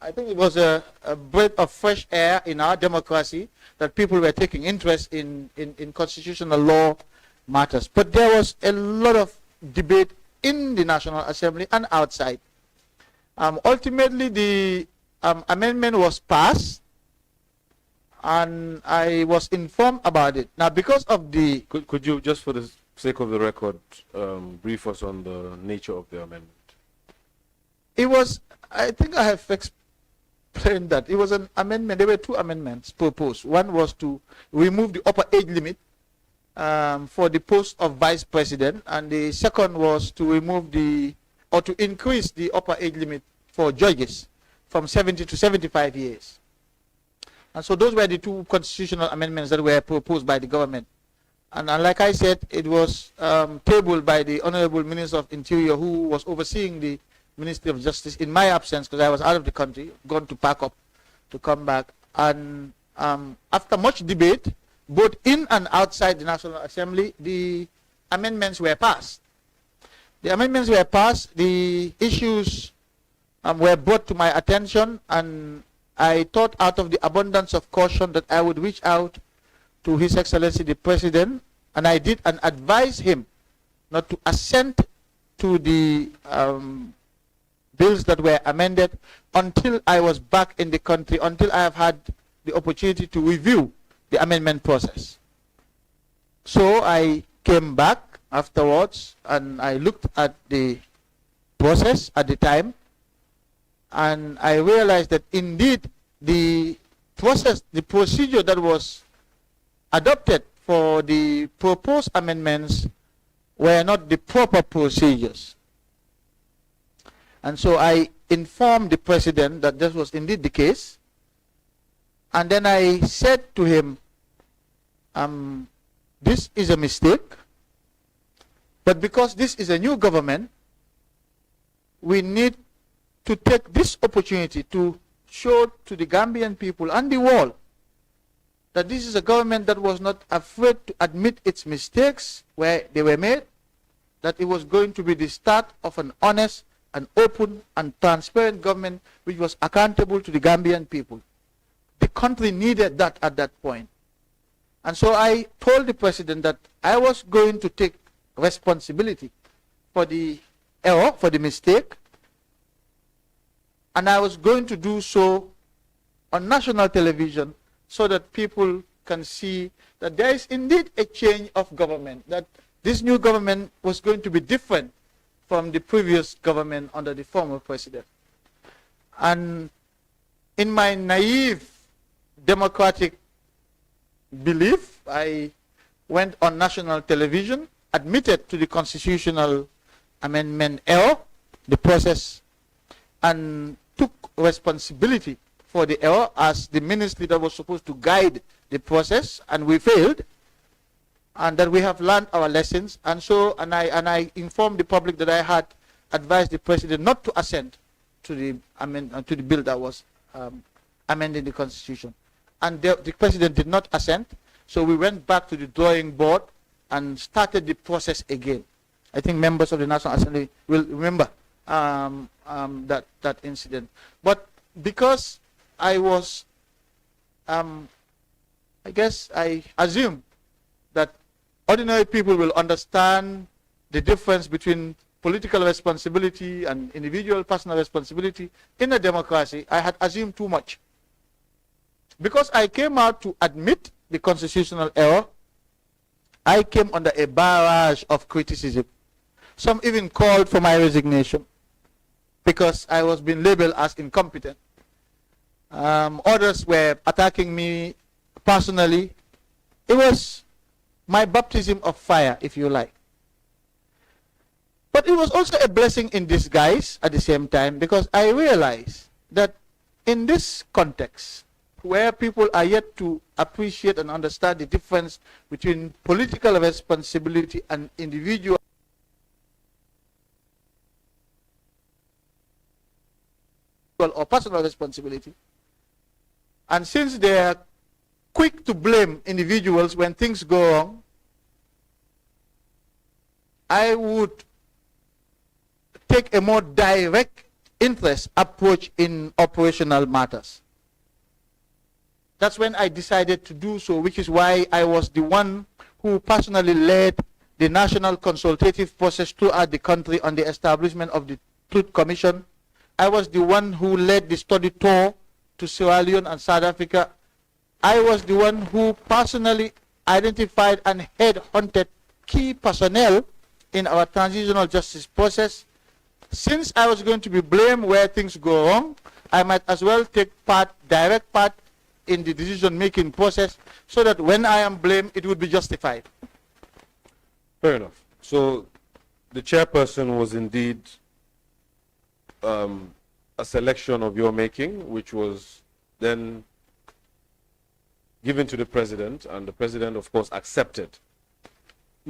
I think it was a breath of fresh air in our democracy that people were taking interest in constitutional law matters. But there was a lot of debate in the National Assembly and outside. Ultimately, the amendment was passed, and I was informed about it. Now, because of the... Could you, just for the sake of the record, brief us on the nature of the amendment? It was, I think I have explained that. It was an amendment. There were two amendments proposed. One was to remove the upper age limit for the post of vice president, and the second was to remove or to increase the upper age limit for judges from 70 to 75 years. And so those were the two constitutional amendments that were proposed by the government. And like I said, it was tabled by the Honorable Minister of Interior, who was overseeing the Ministry of Justice in my absence, because I was out of the country, gone to pack up to come back. And after much debate, both in and outside the National Assembly, the amendments were passed. The amendments were passed, the issues were brought to my attention, and I thought, out of the abundance of caution, that I would reach out to His Excellency the President, and I did, and advise him not to assent to the bills that were amended until I was back in the country, until I have had the opportunity to review the amendment process. So I came back afterwards, and I looked at the process at the time, and I realized that indeed the process, the procedure that was adopted for the proposed amendments were not the proper procedures. And so I informed the President that this was indeed the case. And then I said to him, this is a mistake, but because this is a new government, we need to take this opportunity to show to the Gambian people and the world that this is a government that was not afraid to admit its mistakes where they were made, that it was going to be the start of an honest and open and transparent government which was accountable to the Gambian people. The country needed that at that point. And so I told the President that I was going to take responsibility for the error, for the mistake, and I was going to do so on national television so that people can see that there is indeed a change of government, that this new government was going to be different from the previous government under the former president. And in my naive democratic belief, I went on national television, admitted to the constitutional amendment error, the process, and took responsibility for the error as the ministry that was supposed to guide the process, and we failed, and that we have learned our lessons. And so, and I informed the public that I had advised the President not to assent to the bill that was amending the constitution, and the president did not assent. So we went back to the drawing board and started the process again. I think members of the National Assembly will remember that incident. But because I was, I guess I assume that ordinary people will understand the difference between political responsibility and individual personal responsibility in a democracy. I had assumed too much. Because I came out to admit the constitutional error, I came under a barrage of criticism. Some even called for my resignation because I was being labeled as incompetent. Others were attacking me personally. It was my baptism of fire, if you like. But it was also a blessing in disguise at the same time, because I realized that in this context, where people are yet to appreciate and understand the difference between political responsibility and individual or personal responsibility, and since they are quick to blame individuals when things go wrong, I would take a more direct interest approach in operational matters. That's when I decided to do so, which is why I was the one who personally led the national consultative process throughout the country on the establishment of the Truth Commission. I was the one who led the study tour to Sierra Leone and South Africa. I was the one who personally identified and headhunted key personnel in our transitional justice process. Since I was going to be blamed where things go wrong, I might as well take part, direct part in the decision-making process, so that when I am blamed, it would be justified. Fair enough. So the chairperson was indeed a selection of your making, which was then given to the president, and the president, of course, accepted.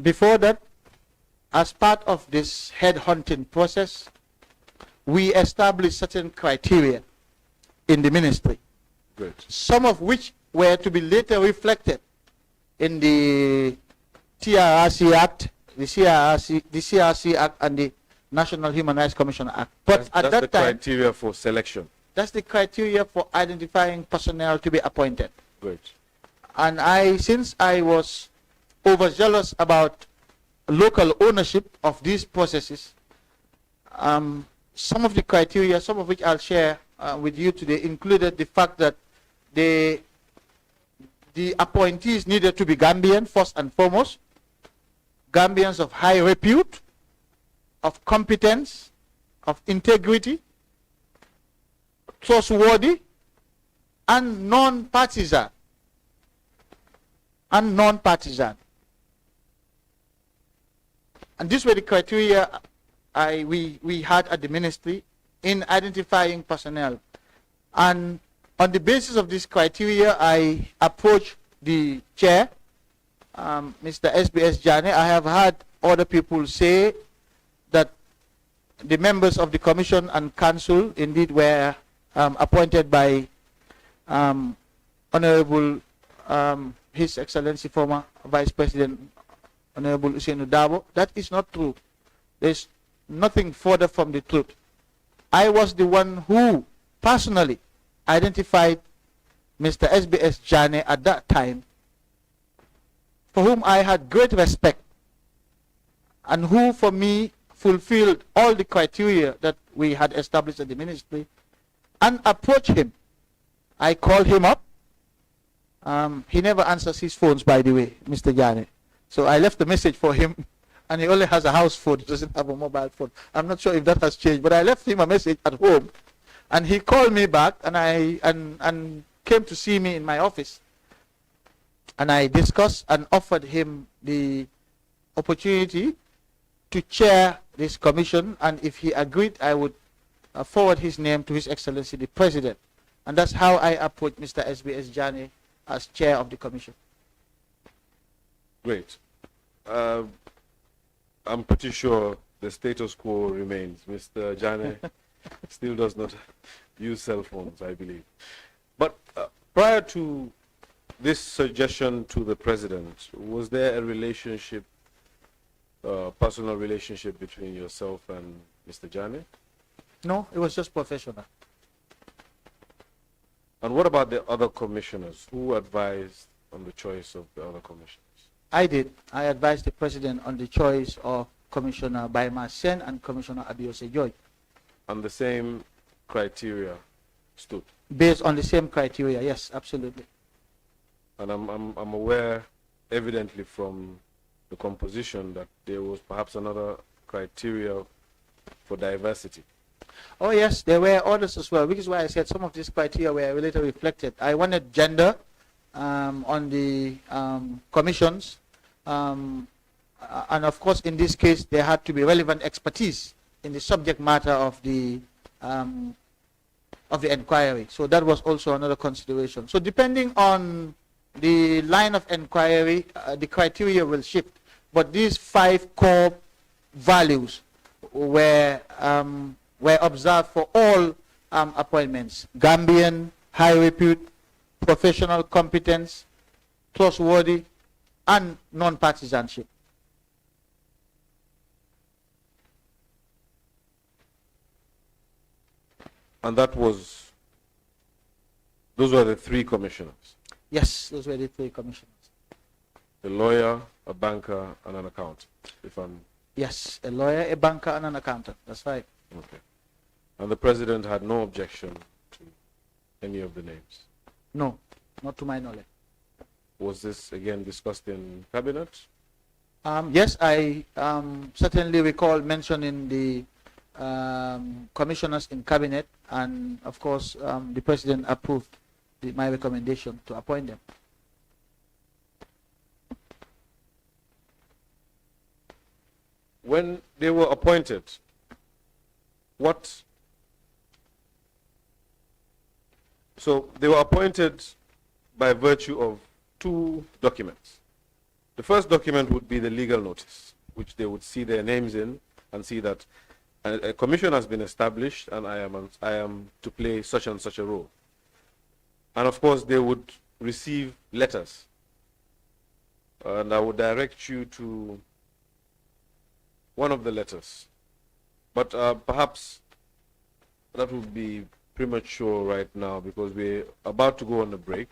Before that, as part of this headhunting process, we established certain criteria in the ministry. Great. Some of which were to be later reflected in the TRRC Act, the CRC Act, and the National Human Rights Commission Act. But that's the criteria for selection. That's the criteria for identifying personnel to be appointed. Great. And since I was overzealous about local ownership of these processes, some of the criteria, some of which I'll share with you today, included the fact that the appointees needed to be Gambian first and foremost, Gambians of high repute, of competence, of integrity, trustworthy, and non-partisan. And these were the criteria we had at the ministry in identifying personnel. And on the basis of this criteria, I approached the chair, Mr. Jammeh. I have had other people say that the members of the commission and council indeed were appointed by Honorable His Excellency former Vice President Honorable Usainu Dabo. That is not true. There's nothing further from the truth. I was the one who personally identified Mr. Jammeh at that time, for whom I had great respect, and who for me fulfilled all the criteria that we had established at the ministry, and approached him. I called him up. He never answers his phones, by the way, Mr. Jammeh. So I left a message for him, and he only has a house phone. He doesn't have a mobile phone. I'm not sure if that has changed, but I left him a message at home, and he called me back, and came to see me in my office. And I discussed and offered him the opportunity to chair this commission, and if he agreed, I would forward his name to His Excellency the President. And that's how I approached Mr. Jammeh as chair of the commission. Great. I'm pretty sure the status quo remains. Mr. Jammeh still does not use cell phones, I believe. But prior to this suggestion to the president, was there a relationship, personal relationship between yourself and Mr. Jammeh? No, it was just professional. And what about the other commissioners? Who advised on the choice of the other commissioners? I did. I advised the president on the choice of Commissioner Baima Sen and Commissioner Abiose Joy. And the same criteria stood? Based on the same criteria, yes, absolutely. And I'm aware, evidently from the composition, that there was perhaps another criteria for diversity. Oh yes, there were others as well, which is why I said some of these criteria were later reflected. I wanted gender on the commissions, and of course in this case there had to be relevant expertise in the subject matter of the inquiry. So that was also another consideration. So depending on the line of inquiry, the criteria will shift. But these 5 core values were observed for all appointments: Gambian, high repute, professional competence, trustworthy, and non-partisanship. And those were the 3 commissioners? Yes, those were the 3 commissioners. A lawyer, a banker, and an accountant, if I'm... Yes, a lawyer, a banker, and an accountant. That's right. Okay. And the president had no objection to any of the names? No, not to my knowledge. Was this again discussed in cabinet? Yes, I certainly recall mentioning the commissioners in cabinet, and of course the president approved my recommendation to appoint them. When they were appointed, so they were appointed by virtue of 2 documents. The first document would be the legal notice, which they would see their names in and see that a commission has been established and I am to play such and such a role. And of course they would receive letters, and I would direct you to one of the letters, but perhaps that would be premature right now because we're about to go on a break.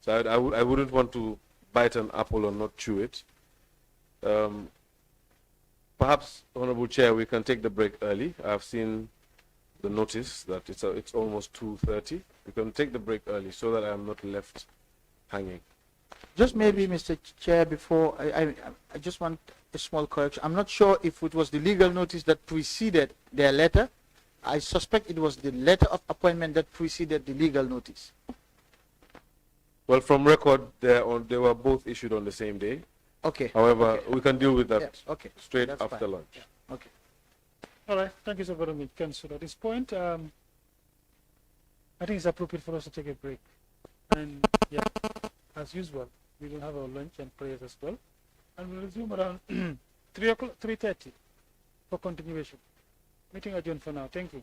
So I wouldn't want to bite an apple and not chew it. Perhaps, Honorable Chair, we can take the break early. I've seen the notice that it's almost 2:30. We can take the break early so that I'm not left hanging. Just maybe, Mr. Chair, before I just want a small correction. I'm not sure if it was the legal notice that preceded their letter. I suspect it was the letter of appointment that preceded the legal notice. Well, from record, they were both issued on the same day. Okay. However, okay. we can deal with that straight That's after fine. lunch. Yeah. Okay. All right. Thank you so very much, Council. At this point, I think it's appropriate for us to take a break. And yeah, as usual, we will have our lunch and prayers as well. And we'll resume around 3:30 for continuation. Meeting adjourned for now. Thank you.